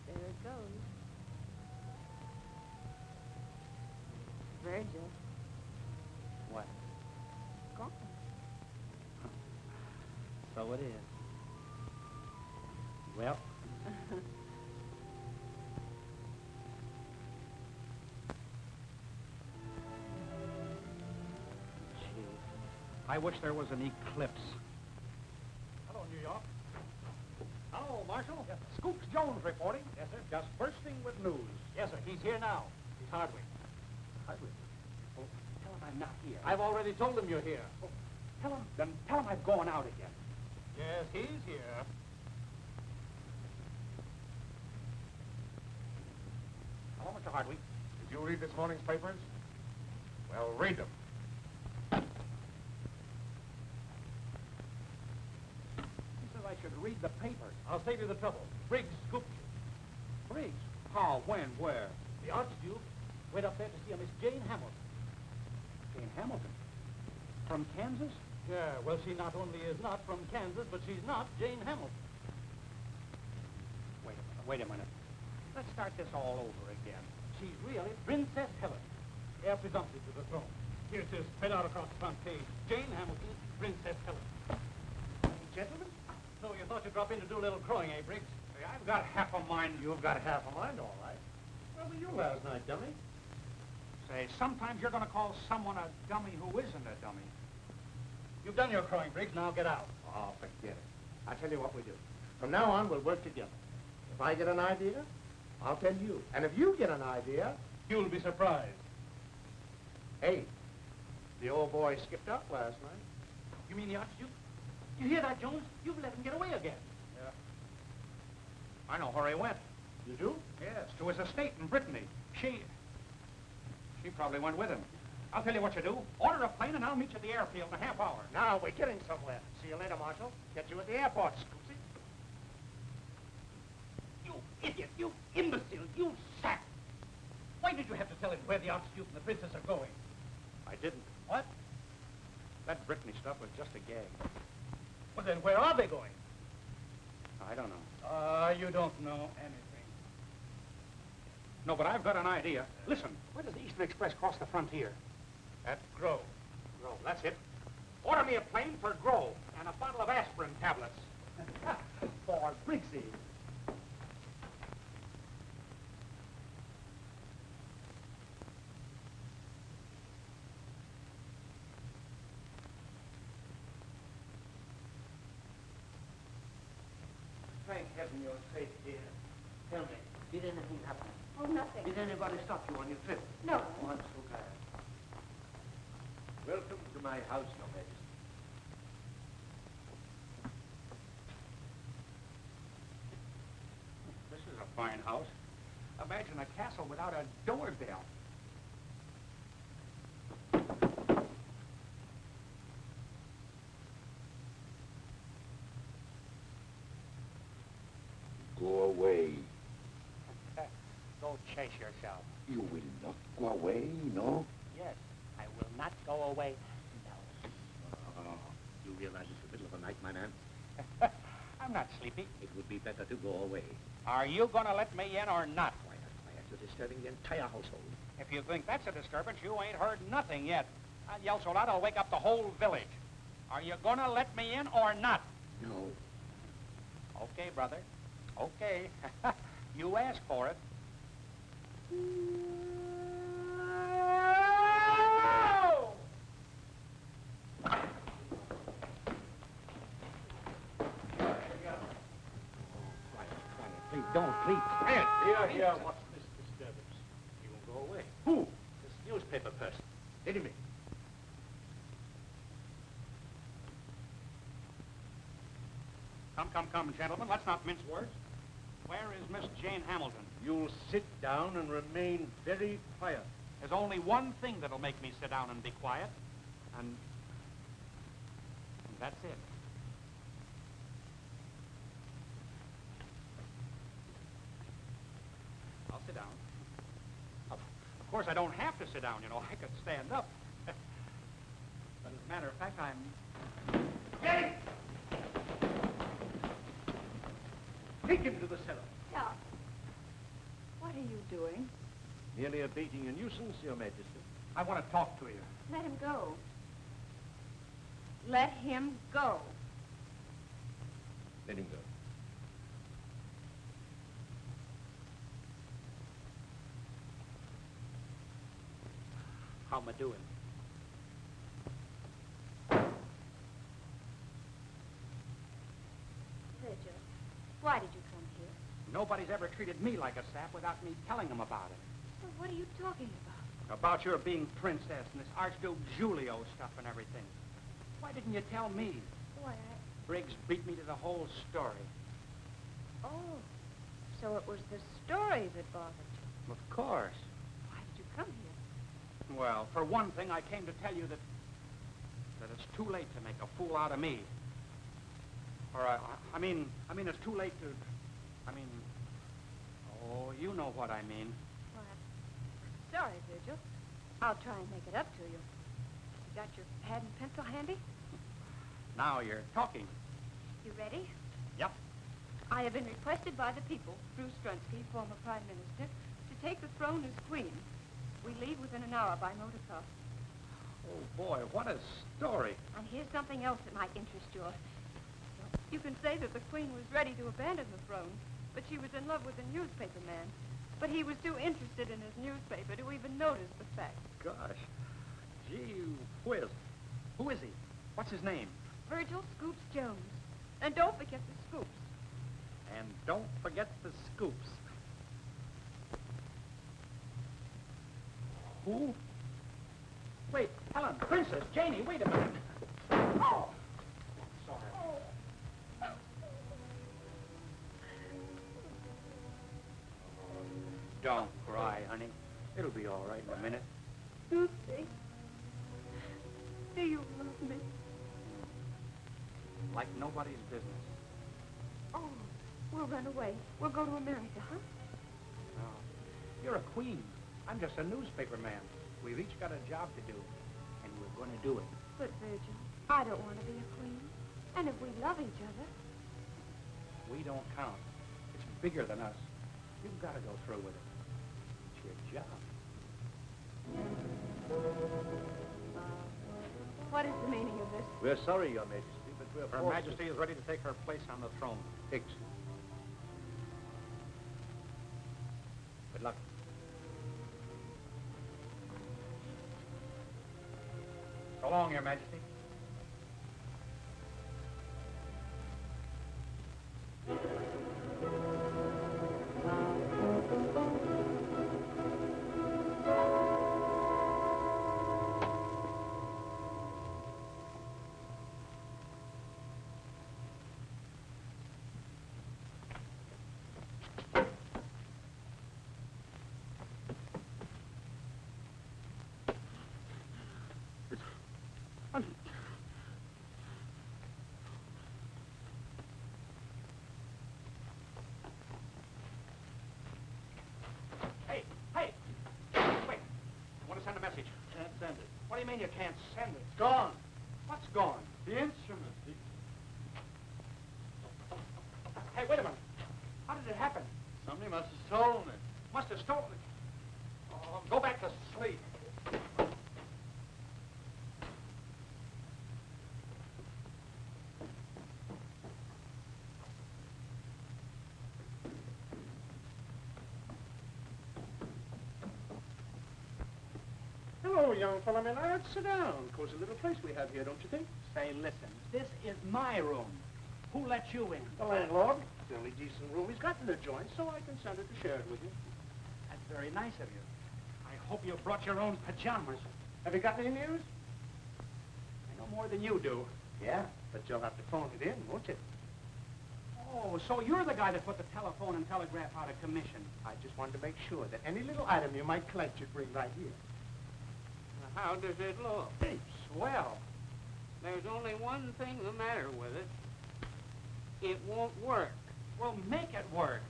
[SPEAKER 6] There it goes. Virgil.
[SPEAKER 2] What?
[SPEAKER 6] Gone.
[SPEAKER 2] So it is. Well. Gee, I wish there was an eclipse.
[SPEAKER 14] Hello, New York. Hello, Marshal. Yes, Scoops Jones reporting. Yes, sir. Just bursting with news. Yes, sir. He's here now. He's Hardwick.
[SPEAKER 2] Hardwick? Oh, tell him I'm not here.
[SPEAKER 14] I've already told him you're here.
[SPEAKER 2] Oh, tell him I've gone out again.
[SPEAKER 14] Yes, he's here.
[SPEAKER 2] Hello, Mr. Hardwick.
[SPEAKER 3] Did you read this morning's papers? Well, read them.
[SPEAKER 2] He said I should read the papers.
[SPEAKER 14] I'll save you the trouble. Briggs scooped you.
[SPEAKER 2] Briggs? How? When? Where?
[SPEAKER 14] The Archduke went up there to see a Miss Jane Hamilton.
[SPEAKER 2] Jane Hamilton? From Kansas?
[SPEAKER 14] Yeah, well, she not only is not from Kansas, but she's not Jane Hamilton.
[SPEAKER 2] Wait a minute. Let's start this all over again.
[SPEAKER 14] She's really Princess Helen, heir presumptive to the throne. Here it is, spread out across the front page. Jane Hamilton, Princess Helen.
[SPEAKER 8] Gentlemen?
[SPEAKER 14] So you thought you'd drop in to do a little crowing, eh, Briggs?
[SPEAKER 2] Hey, I've got half a mind.
[SPEAKER 8] You've got half a mind, all right. Where were you last night, dummy?
[SPEAKER 2] Say, sometimes you're going to call someone a dummy who isn't a dummy.
[SPEAKER 14] You've done your crowing, Briggs. Now get out.
[SPEAKER 8] Oh, forget it. I'll tell you what we do. From now on, we'll work together. If I get an idea, I'll tell you. And if you get an idea,
[SPEAKER 14] you'll be surprised.
[SPEAKER 8] Hey, the old boy skipped out last night.
[SPEAKER 14] You mean the Archduke? You hear that, Jones? You've let him get away again.
[SPEAKER 2] Yeah. I know where he went.
[SPEAKER 8] You do?
[SPEAKER 2] Yes, to his estate in Brittany. She probably went with him. I'll tell you what you do. Order a plane and I'll meet you at the airfield in a half hour.
[SPEAKER 8] Now, we're getting somewhere. See you later, Marshal. Get you at the airport, Scoopsy.
[SPEAKER 14] You idiot, you imbecile, you sap! Why did you have to tell him where the Archduke and the Princess are going?
[SPEAKER 2] I didn't.
[SPEAKER 14] What?
[SPEAKER 2] That Brittany stuff was just a gag.
[SPEAKER 14] Well, then where are they going?
[SPEAKER 2] I don't know.
[SPEAKER 14] You don't know anything.
[SPEAKER 2] No, but I've got an idea. Listen, where does the Eastern Express cross the frontier?
[SPEAKER 14] At Grove.
[SPEAKER 2] Grove, that's it. Order me a plane for Grove and a bottle of aspirin tablets.
[SPEAKER 8] For Briggsy.
[SPEAKER 12] Thank heaven you're safe, dear. Tell me, did anything happen?
[SPEAKER 6] Oh, nothing.
[SPEAKER 12] Did anybody stop you on your trip?
[SPEAKER 6] No.
[SPEAKER 12] Oh, I'm so glad.
[SPEAKER 13] Welcome to my house, Your Majesty.
[SPEAKER 2] This is a fine house. Imagine a castle without a doorbell.
[SPEAKER 10] Go away.
[SPEAKER 2] Go chase yourself.
[SPEAKER 10] You will not go away, no?
[SPEAKER 2] Yes, I will not go away.
[SPEAKER 7] You realize it's the middle of the night, my man?
[SPEAKER 2] I'm not sleepy.
[SPEAKER 7] It would be better to go away.
[SPEAKER 2] Are you going to let me in or not?
[SPEAKER 7] Quiet, quiet. You're disturbing the entire household.
[SPEAKER 2] If you think that's a disturbance, you ain't heard nothing yet. I'll yell so loud I'll wake up the whole village. Are you going to let me in or not?
[SPEAKER 7] No.
[SPEAKER 2] Okay, brother. Okay. You asked for it.
[SPEAKER 7] Please, don't, please.
[SPEAKER 2] Quiet.
[SPEAKER 12] Here. What's this disturbance? You won't go away.
[SPEAKER 2] Who?
[SPEAKER 12] This newspaper person. Let him in.
[SPEAKER 2] Come, gentlemen. Let's not mince words. Where is Miss Jane Hamilton?
[SPEAKER 13] You'll sit down and remain very quiet.
[SPEAKER 2] There's only one thing that'll make me sit down and be quiet, and that's it. I'll sit down. Of course, I don't have to sit down, you know. I could stand up. But as a matter of fact, I'm...
[SPEAKER 12] Jane! Take him to the cellar.
[SPEAKER 6] Now, what are you doing?
[SPEAKER 13] Merely abating a nuisance, Your Majesty.
[SPEAKER 2] I want to talk to you.
[SPEAKER 6] Let him go. Let him go.
[SPEAKER 13] Let him go.
[SPEAKER 2] How am I doing?
[SPEAKER 6] Virgil, why did you come here?
[SPEAKER 2] Nobody's ever treated me like a sap without me telling them about it.
[SPEAKER 6] Well, what are you talking about?
[SPEAKER 2] About your being princess and this Archduke Julio stuff and everything. Why didn't you tell me?
[SPEAKER 6] Why,
[SPEAKER 2] Briggs beat me to the whole story.
[SPEAKER 6] Oh, so it was the story that bothered you.
[SPEAKER 2] Of course.
[SPEAKER 6] Why did you come here?
[SPEAKER 2] Well, for one thing, I came to tell you that it's too late to make a fool out of me. Or, I mean, it's too late to, oh, you know what I mean.
[SPEAKER 6] Well, I'm sorry, Virgil. I'll try and make it up to you. You got your pad and pencil handy?
[SPEAKER 2] Now you're talking.
[SPEAKER 6] You ready?
[SPEAKER 2] Yep.
[SPEAKER 6] I have been requested by the people, through Strunsky, former Prime Minister, to take the throne as Queen. We leave within an hour by motor car.
[SPEAKER 2] Oh, boy, what a story.
[SPEAKER 6] And here's something else that might interest you. You can say that the Queen was ready to abandon the throne, but she was in love with a newspaper man. But he was too interested in his newspaper to even notice the fact.
[SPEAKER 2] Gosh. Gee whiz. Who is he? What's his name?
[SPEAKER 6] Virgil Scoops Jones. And don't forget the scoops.
[SPEAKER 2] And don't forget the scoops. Who? Wait, Helen, Princess, Janie, wait a minute. Oh! Sorry. Don't cry, honey. It'll be all right in a minute.
[SPEAKER 6] Lucy, do you love me?
[SPEAKER 2] Like nobody's business.
[SPEAKER 6] Oh, we'll run away. We'll go to America, huh?
[SPEAKER 2] No. You're a queen. I'm just a newspaper man. We've each got a job to do, and we're going to do it.
[SPEAKER 6] But, Virgil, I don't want to be a queen. And if we love each other...
[SPEAKER 2] We don't count. It's bigger than us. You've got to go through with it. It's your job.
[SPEAKER 6] What is the meaning of this?
[SPEAKER 13] We're sorry, Your Majesty, but we're
[SPEAKER 2] Her
[SPEAKER 13] forced
[SPEAKER 2] Majesty is ready to take her place on the throne.
[SPEAKER 13] Hicks. Good luck.
[SPEAKER 2] So long, Your Majesty. send a message.
[SPEAKER 8] Can't send it.
[SPEAKER 2] What do you mean you can't send it?
[SPEAKER 8] It's gone.
[SPEAKER 2] What's gone?
[SPEAKER 8] The instrument.
[SPEAKER 2] Hey, wait a minute. How did it happen?
[SPEAKER 8] Somebody must have stolen it.
[SPEAKER 2] Must have stolen it. Oh, go back to sleep.
[SPEAKER 8] Hello, young fella, my lad. Sit down. Cozy little place we have here, don't you think?
[SPEAKER 2] Say, listen, this is my room. Who let you in?
[SPEAKER 8] The landlord. It's the only decent room he's got in the joint, so I consented to share it with you.
[SPEAKER 2] That's very nice of you. I hope you brought your own pajamas.
[SPEAKER 8] Have you got any news?
[SPEAKER 2] I know more than you do.
[SPEAKER 8] Yeah, but you'll have to phone it in, won't you?
[SPEAKER 2] Oh, so you're the guy that put the telephone and telegraph out of commission.
[SPEAKER 8] I just wanted to make sure that any little item you might collect you'd bring right here.
[SPEAKER 12] How does it look?
[SPEAKER 2] Hey, swell.
[SPEAKER 12] There's only one thing the matter with it. It won't work.
[SPEAKER 2] Well, make it work.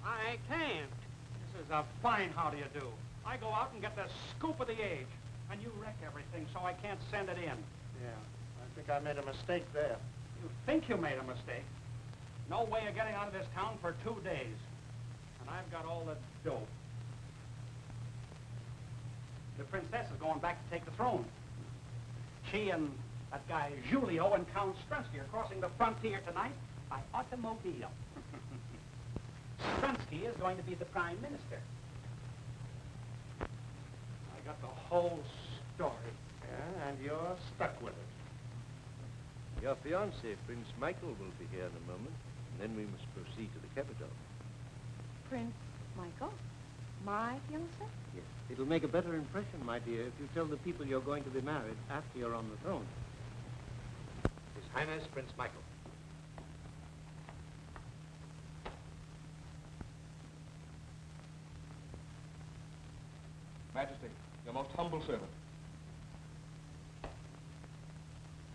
[SPEAKER 12] I can't.
[SPEAKER 2] This is a fine how do you do. I go out and get the scoop of the age, and you wreck everything, so I can't send it in.
[SPEAKER 8] Yeah, I think I made a mistake there.
[SPEAKER 2] You think you made a mistake? No way of getting out of this town for 2 days. And I've got all the dope. The princess is going back to take the throne. She and that guy Julio and Count Strunsky are crossing the frontier tonight by automobile. Strunsky is going to be the prime minister. I got the whole story.
[SPEAKER 8] Yeah, and you're stuck with it.
[SPEAKER 13] Your fiancé, Prince Michael, will be here in a moment, and then we must proceed to the capital.
[SPEAKER 5] Prince Michael? My fiancé?
[SPEAKER 13] Yes. It'll make a better impression, my dear, if you tell the people you're going to be married after you're on the throne.
[SPEAKER 1] His Highness Prince Michael.
[SPEAKER 15] Majesty, your most humble servant.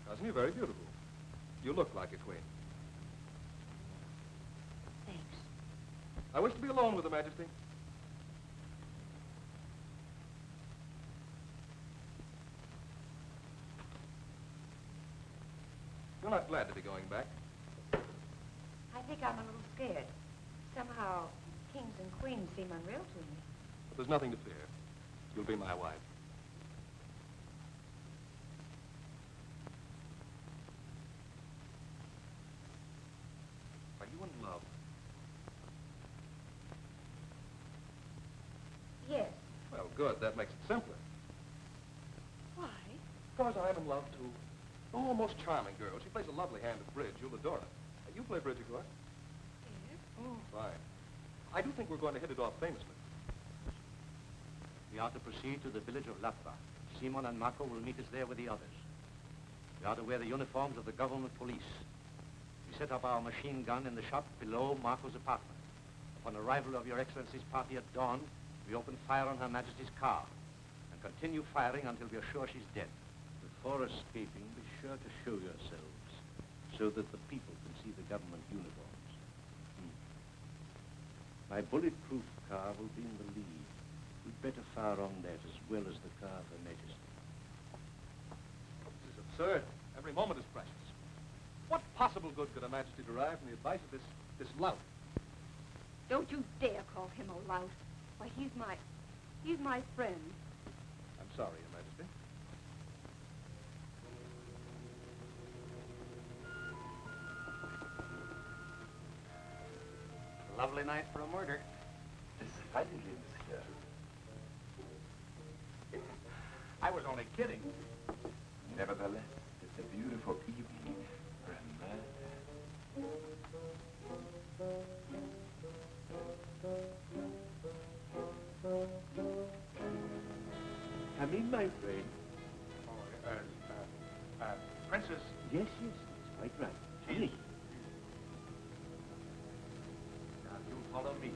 [SPEAKER 15] Cousin, you're very beautiful. You look like a queen.
[SPEAKER 5] Thanks.
[SPEAKER 15] I wish to be alone with Her Majesty. You're not glad to be going back.
[SPEAKER 5] I think I'm a little scared. Somehow, kings and queens seem unreal to me.
[SPEAKER 15] But there's nothing to fear. You'll be my wife. Are you in love?
[SPEAKER 5] Yes.
[SPEAKER 15] Well, good. That makes it simpler.
[SPEAKER 5] Why?
[SPEAKER 15] Because I'm in love, too. Oh, most charming girl. She plays a lovely hand at bridge. You'll adore her. You play bridge, of course?
[SPEAKER 5] Yes.
[SPEAKER 15] Oh, fine. I do think we're going to hit it off famously.
[SPEAKER 16] We are to proceed to the village of Latva. Simon and Marco will meet us there with the others. We are to wear the uniforms of the government police. We set up our machine gun in the shop below Marco's apartment. Upon arrival of Your Excellency's party at dawn, we open fire on Her Majesty's car and continue firing until we are sure she's dead.
[SPEAKER 13] Before escaping, be sure to show yourselves so that the people can see the government uniforms. My bulletproof car will be in the lead. We'd better fire on that as well as the car of Her Majesty.
[SPEAKER 15] This is absurd. Every moment is precious. What possible good could Her Majesty derive from the advice of this lout?
[SPEAKER 5] Don't you dare call him a lout. Why, he's my friend.
[SPEAKER 15] I'm sorry, Your Majesty.
[SPEAKER 2] Lovely night for a murder.
[SPEAKER 10] Decidedly, monsieur.
[SPEAKER 2] I was only kidding.
[SPEAKER 10] Nevertheless, it's a beautiful evening for a murder.
[SPEAKER 13] Come in, my friend.
[SPEAKER 2] Princess.
[SPEAKER 13] Yes, that's quite right. Please.
[SPEAKER 2] Now, you follow me.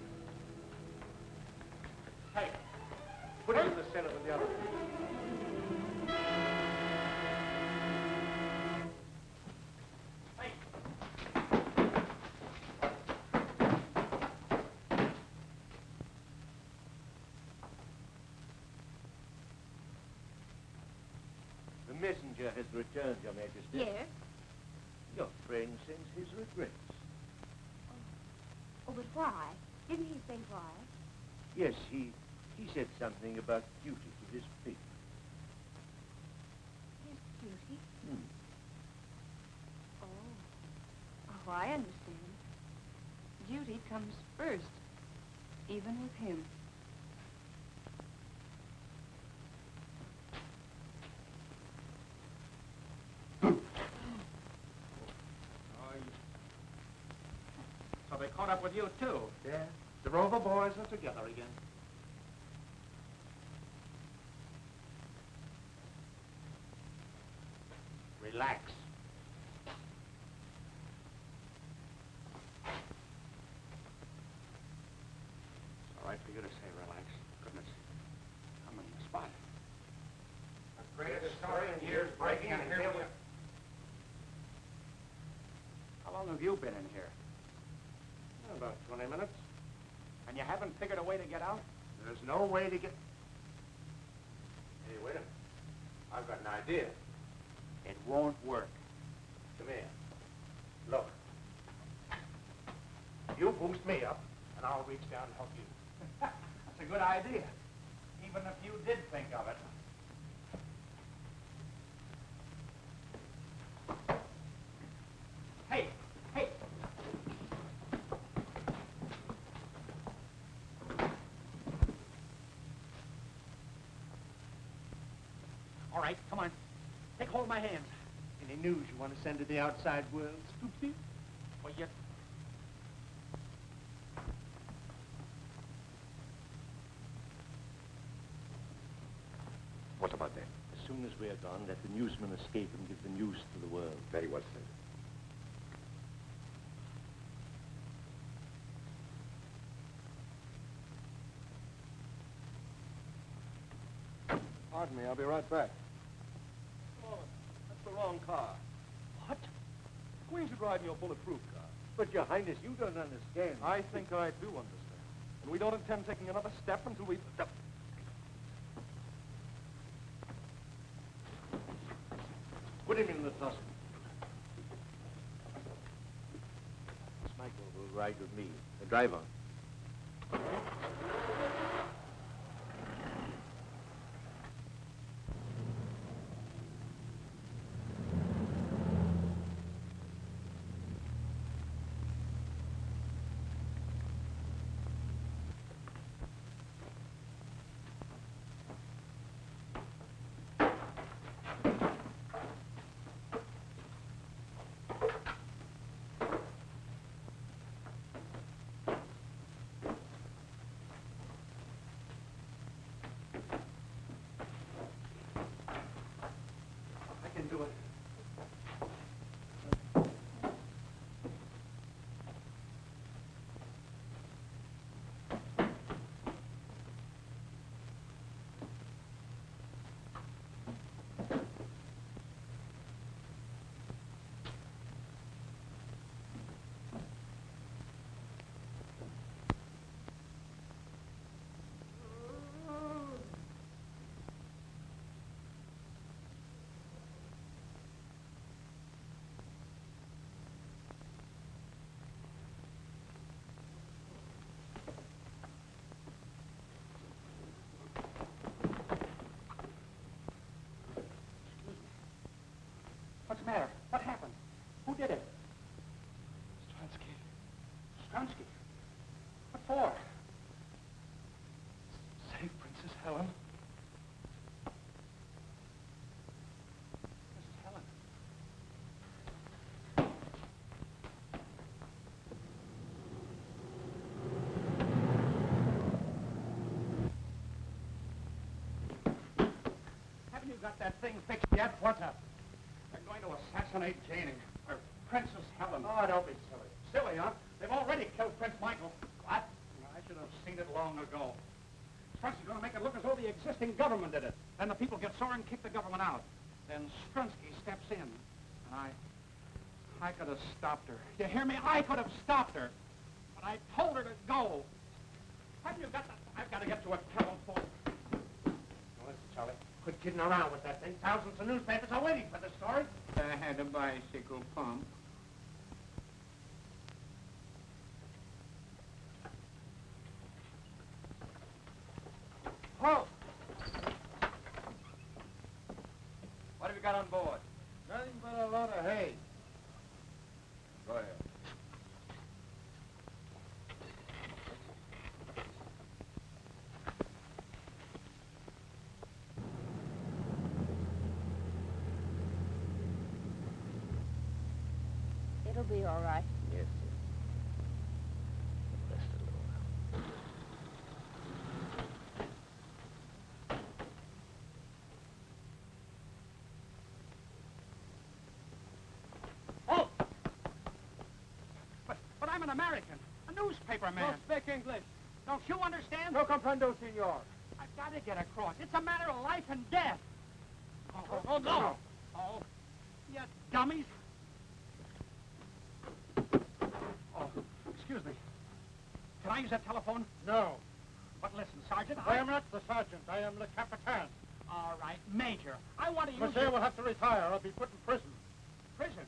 [SPEAKER 2] Hey, put him in the center with the other.
[SPEAKER 13] messenger has returned, Your Majesty.
[SPEAKER 11] Yes?
[SPEAKER 13] Your friend sends his regrets.
[SPEAKER 11] Oh, but why? Didn't he say why?
[SPEAKER 13] Yes, he said something about duty to his people.
[SPEAKER 11] His duty?
[SPEAKER 13] Hmm.
[SPEAKER 5] Oh, I understand. Duty comes first, even with him.
[SPEAKER 2] So they caught up with you, too?
[SPEAKER 8] Yeah. The Rover boys are together again. Relax.
[SPEAKER 2] It's all right for you to say relax. Goodness. I'm in the spot.
[SPEAKER 8] The greatest story in years breaking, and here we are.
[SPEAKER 2] How long have you been in here?
[SPEAKER 8] About 20 minutes.
[SPEAKER 2] And you haven't figured a way to get out?
[SPEAKER 8] There's no way to get... Hey, wait a minute. I've got an idea.
[SPEAKER 2] It won't work.
[SPEAKER 8] Come here. Look. You boost me up, and I'll reach down and help you.
[SPEAKER 2] That's a good idea. Even if you did think of it. Hey! Hey! All right, come on. Take hold of my hands.
[SPEAKER 8] Any news you want to send to the outside world, Scoopsy?
[SPEAKER 2] Well, you...
[SPEAKER 3] What about that?
[SPEAKER 13] As soon as we are gone, let the newsmen escape and give the news to the world.
[SPEAKER 3] Very well said.
[SPEAKER 15] Pardon me, I'll be right back. Oh, that's the wrong car.
[SPEAKER 13] What?
[SPEAKER 15] Queen should ride in your bulletproof car.
[SPEAKER 13] But, Your Highness, you don't understand.
[SPEAKER 15] I think I do understand. And we don't intend taking another step until we...
[SPEAKER 13] Put him in the tussle. Miss Michael will ride with me. The driver.
[SPEAKER 2] I can do it. What's the matter? What happened? Who did it?
[SPEAKER 15] Stransky.
[SPEAKER 2] Strunsky. What for?
[SPEAKER 15] Save Princess Helen.
[SPEAKER 2] Mrs. Helen. Haven't you got that thing fixed yet? What's up? They're going to assassinate Janie, or Princess Helen.
[SPEAKER 8] Oh, don't be silly.
[SPEAKER 2] Silly, huh? They've already killed Prince Michael. What? I should have seen it long ago. Strunsky's going to make it look as though the existing government did it. Then the people get sore and kick the government out. Then Strunsky steps in, and I could have stopped her. You hear me? I could have stopped her. But I told her to go. Haven't you got that? I've got to get to a telephone.
[SPEAKER 8] Listen, Charlie. Quit kidding around with that thing. Thousands of newspapers are waiting for the story.
[SPEAKER 12] I had a bicycle pump.
[SPEAKER 15] Halt! What have you got on board?
[SPEAKER 8] Nothing but a lot of hay.
[SPEAKER 15] Go ahead.
[SPEAKER 6] It'll be all right.
[SPEAKER 13] Yes, yes. Rest a little now.
[SPEAKER 2] Oh! But I'm an American, a newspaper man.
[SPEAKER 8] Don't speak English.
[SPEAKER 2] Don't you understand?
[SPEAKER 8] No comprendo, senor.
[SPEAKER 2] I've got to get across. It's a matter of life and death. Oh, no. Oh, you dummies. Oh, excuse me. Can I use that telephone?
[SPEAKER 8] No.
[SPEAKER 2] But listen, Sergeant,
[SPEAKER 8] I am not the sergeant. I am the capitan.
[SPEAKER 2] All right, Major. I want to use
[SPEAKER 8] Monsieur will have to retire. I'll be put in prison.
[SPEAKER 2] Prison?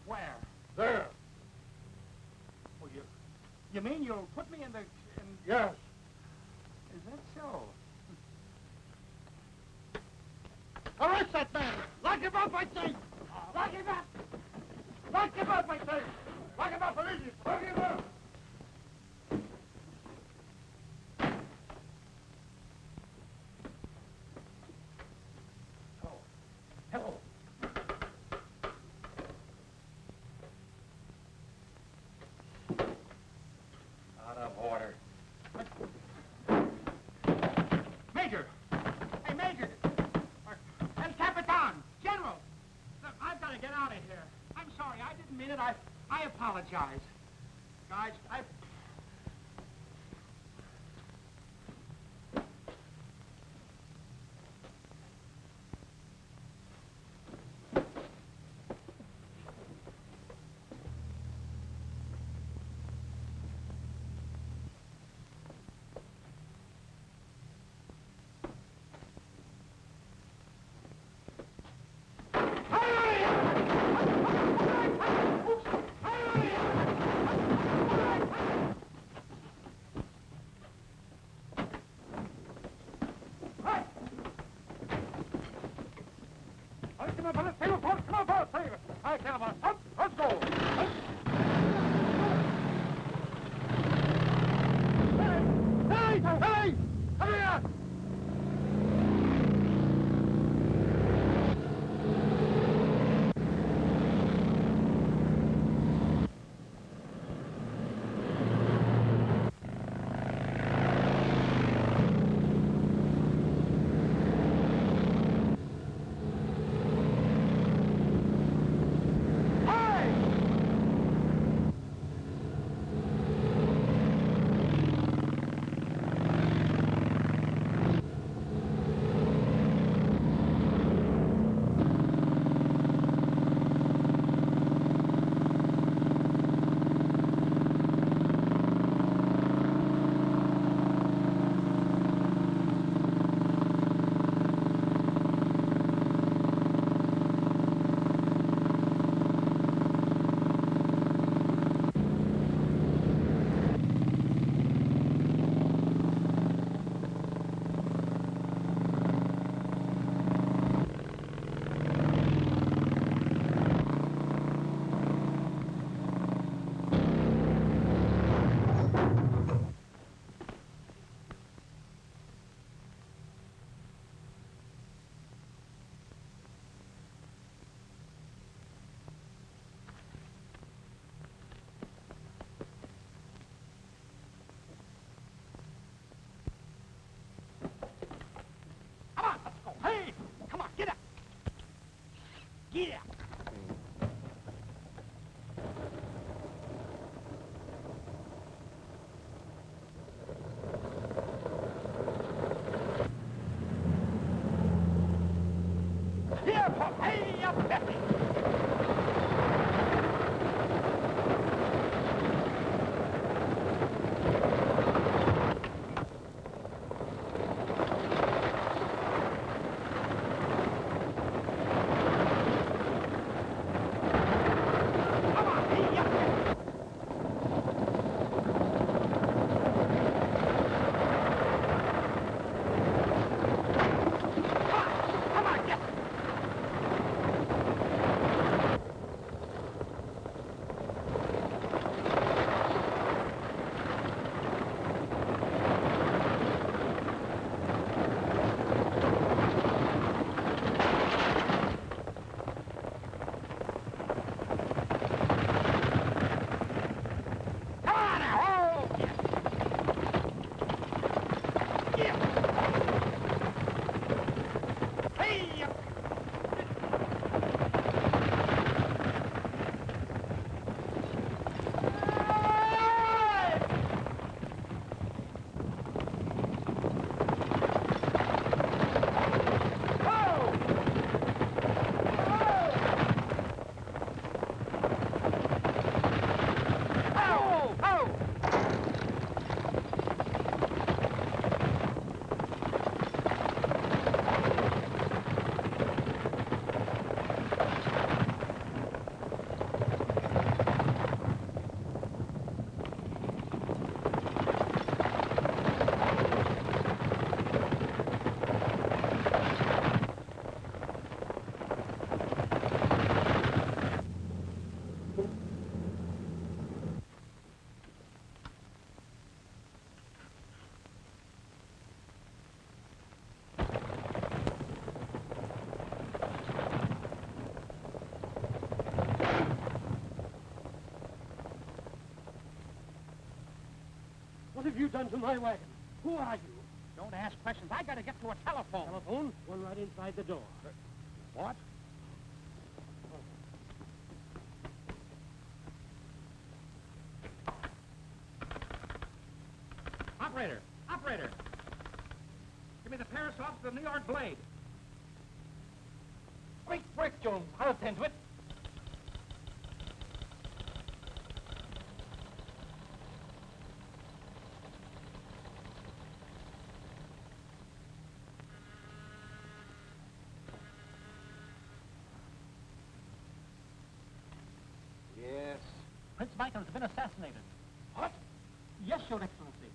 [SPEAKER 2] Where?
[SPEAKER 8] There.
[SPEAKER 2] Oh, you mean you'll put me in the...
[SPEAKER 8] Yes.
[SPEAKER 2] Is that so?
[SPEAKER 8] Arrest that man! Lock him up, I say! Lock him up! Lock him up, I say! Lock him up immediately! Lock him up!
[SPEAKER 2] Hello.
[SPEAKER 15] Out of order.
[SPEAKER 2] Major! Hey, Major! El Capitan! General! Look, I've got to get out of here. I'm sorry, I didn't mean it. I apologize. Guys,
[SPEAKER 8] Let's go! Hey! Hey! Come here!
[SPEAKER 2] Yeah. Here, hey, up, Bessie.
[SPEAKER 7] done to my wagon? Who are you?
[SPEAKER 2] Don't ask questions. I gotta get to a telephone.
[SPEAKER 7] Telephone? One right inside the door.
[SPEAKER 2] What? Operator! Operator! Give me the Paris office of the New York Blade. Great work, Jones. I'll attend to it.
[SPEAKER 3] Yes.
[SPEAKER 2] Prince Michael has been assassinated. What? Yes, Your Excellency.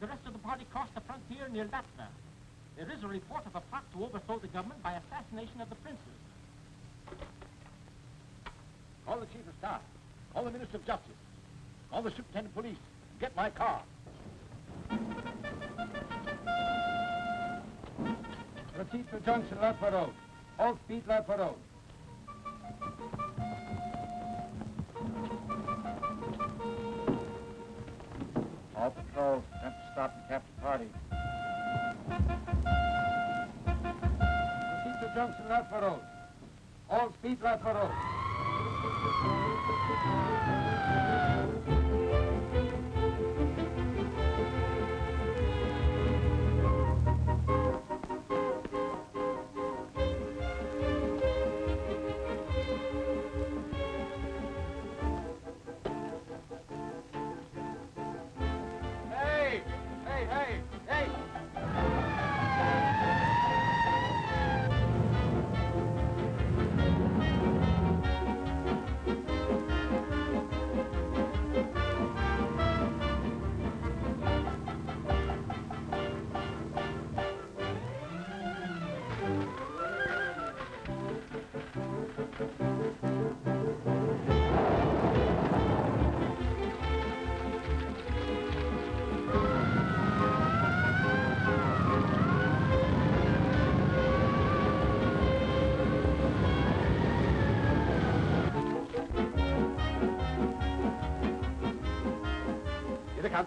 [SPEAKER 2] The rest of the party crossed the frontier near Latva. There is a report of a plot to overthrow the government by assassination of the princes.
[SPEAKER 14] Call the chief of staff. Call the minister of justice. Call the superintendent of police. Get my car.
[SPEAKER 8] Proceed to junction, Latva Road. All speed, Latva Road. All patrols, attempt to stop and capture party. Proceed to junction, Latva Road. All speed, Latva Road.
[SPEAKER 14] Hey! Hey, hey, hey!
[SPEAKER 2] Here they come.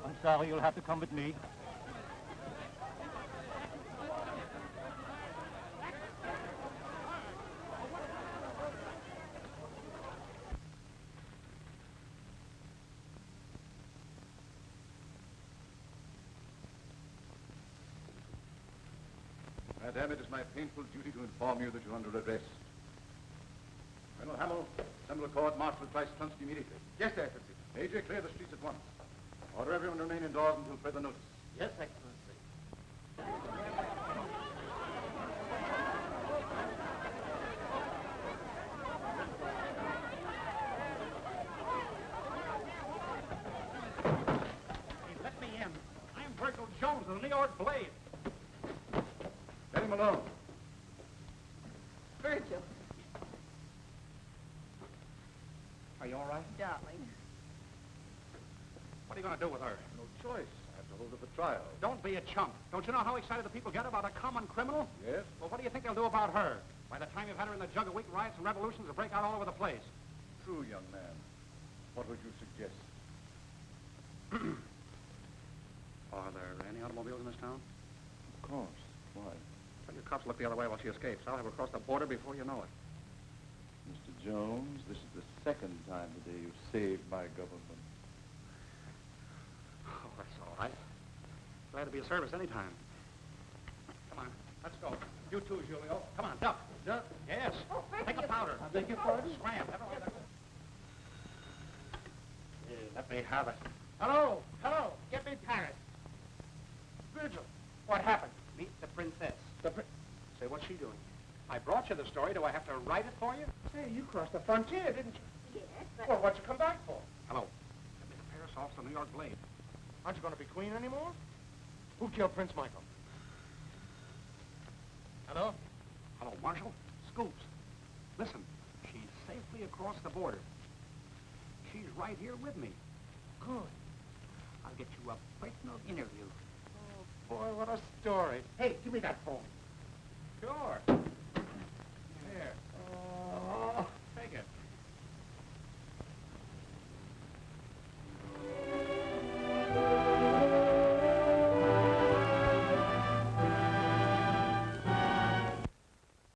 [SPEAKER 14] I'm sorry, you'll have to come with me.
[SPEAKER 15] Madame, it is my painful duty to inform you that you're under arrest. Colonel Hamill, assemble a court, Marshal Price Klunsky immediately.
[SPEAKER 8] Yes, Excellency.
[SPEAKER 15] Major, clear the streets at once. Order everyone to remain indoors until further notice.
[SPEAKER 8] Yes, Excellency.
[SPEAKER 2] Hey, let me in. I'm Virgil Jones of the New York Blade.
[SPEAKER 15] Let him alone.
[SPEAKER 11] Virgil,
[SPEAKER 2] Are you all right?
[SPEAKER 11] darling.
[SPEAKER 2] What are you going to do with her?
[SPEAKER 15] No choice. I have to hold up a trial.
[SPEAKER 2] Don't be a chump. Don't you know how excited the people get about a common criminal?
[SPEAKER 15] Yes?
[SPEAKER 2] Well, what do you think they'll do about her? By the time you've had her in the jug of week, riots and revolutions will break out all over the place.
[SPEAKER 15] True, young man. What would you suggest?
[SPEAKER 2] Are there any automobiles in this town?
[SPEAKER 15] Of course. Why?
[SPEAKER 2] Tell your cops to look the other way while she escapes. I'll have her cross the border before you know it.
[SPEAKER 17] Mr. Jones, this is the second time today you've saved my government.
[SPEAKER 2] Oh, that's all right. Glad to be of service anytime. Come on, let's go. You too, Julio. Come on, duck.
[SPEAKER 8] Duck?
[SPEAKER 2] Yes.
[SPEAKER 11] Oh, thank
[SPEAKER 2] Take
[SPEAKER 11] you.
[SPEAKER 2] a powder.
[SPEAKER 8] I beg your pardon?
[SPEAKER 2] Scram. Never mind.
[SPEAKER 8] Here, let me have it. Hello, hello, get me Paris. Virgil, what happened?
[SPEAKER 2] Meet the princess.
[SPEAKER 8] The
[SPEAKER 2] Say, what's she doing? I brought you the story. Do I have to write it for you?
[SPEAKER 8] Say, you crossed the frontier, didn't you?
[SPEAKER 6] Yes, but...
[SPEAKER 8] Well, what'd you come back for?
[SPEAKER 2] Hello. Get me the parasols to New York Blade.
[SPEAKER 8] Aren't you going to be queen anymore? Who killed Prince Michael? Hello?
[SPEAKER 2] Hello, Marshal. Scoops. Listen, she's safely across the border. She's right here with me.
[SPEAKER 8] Good.
[SPEAKER 2] I'll get you a personal interview.
[SPEAKER 8] Oh, boy, what a story. Hey, give me that phone.
[SPEAKER 2] Sure.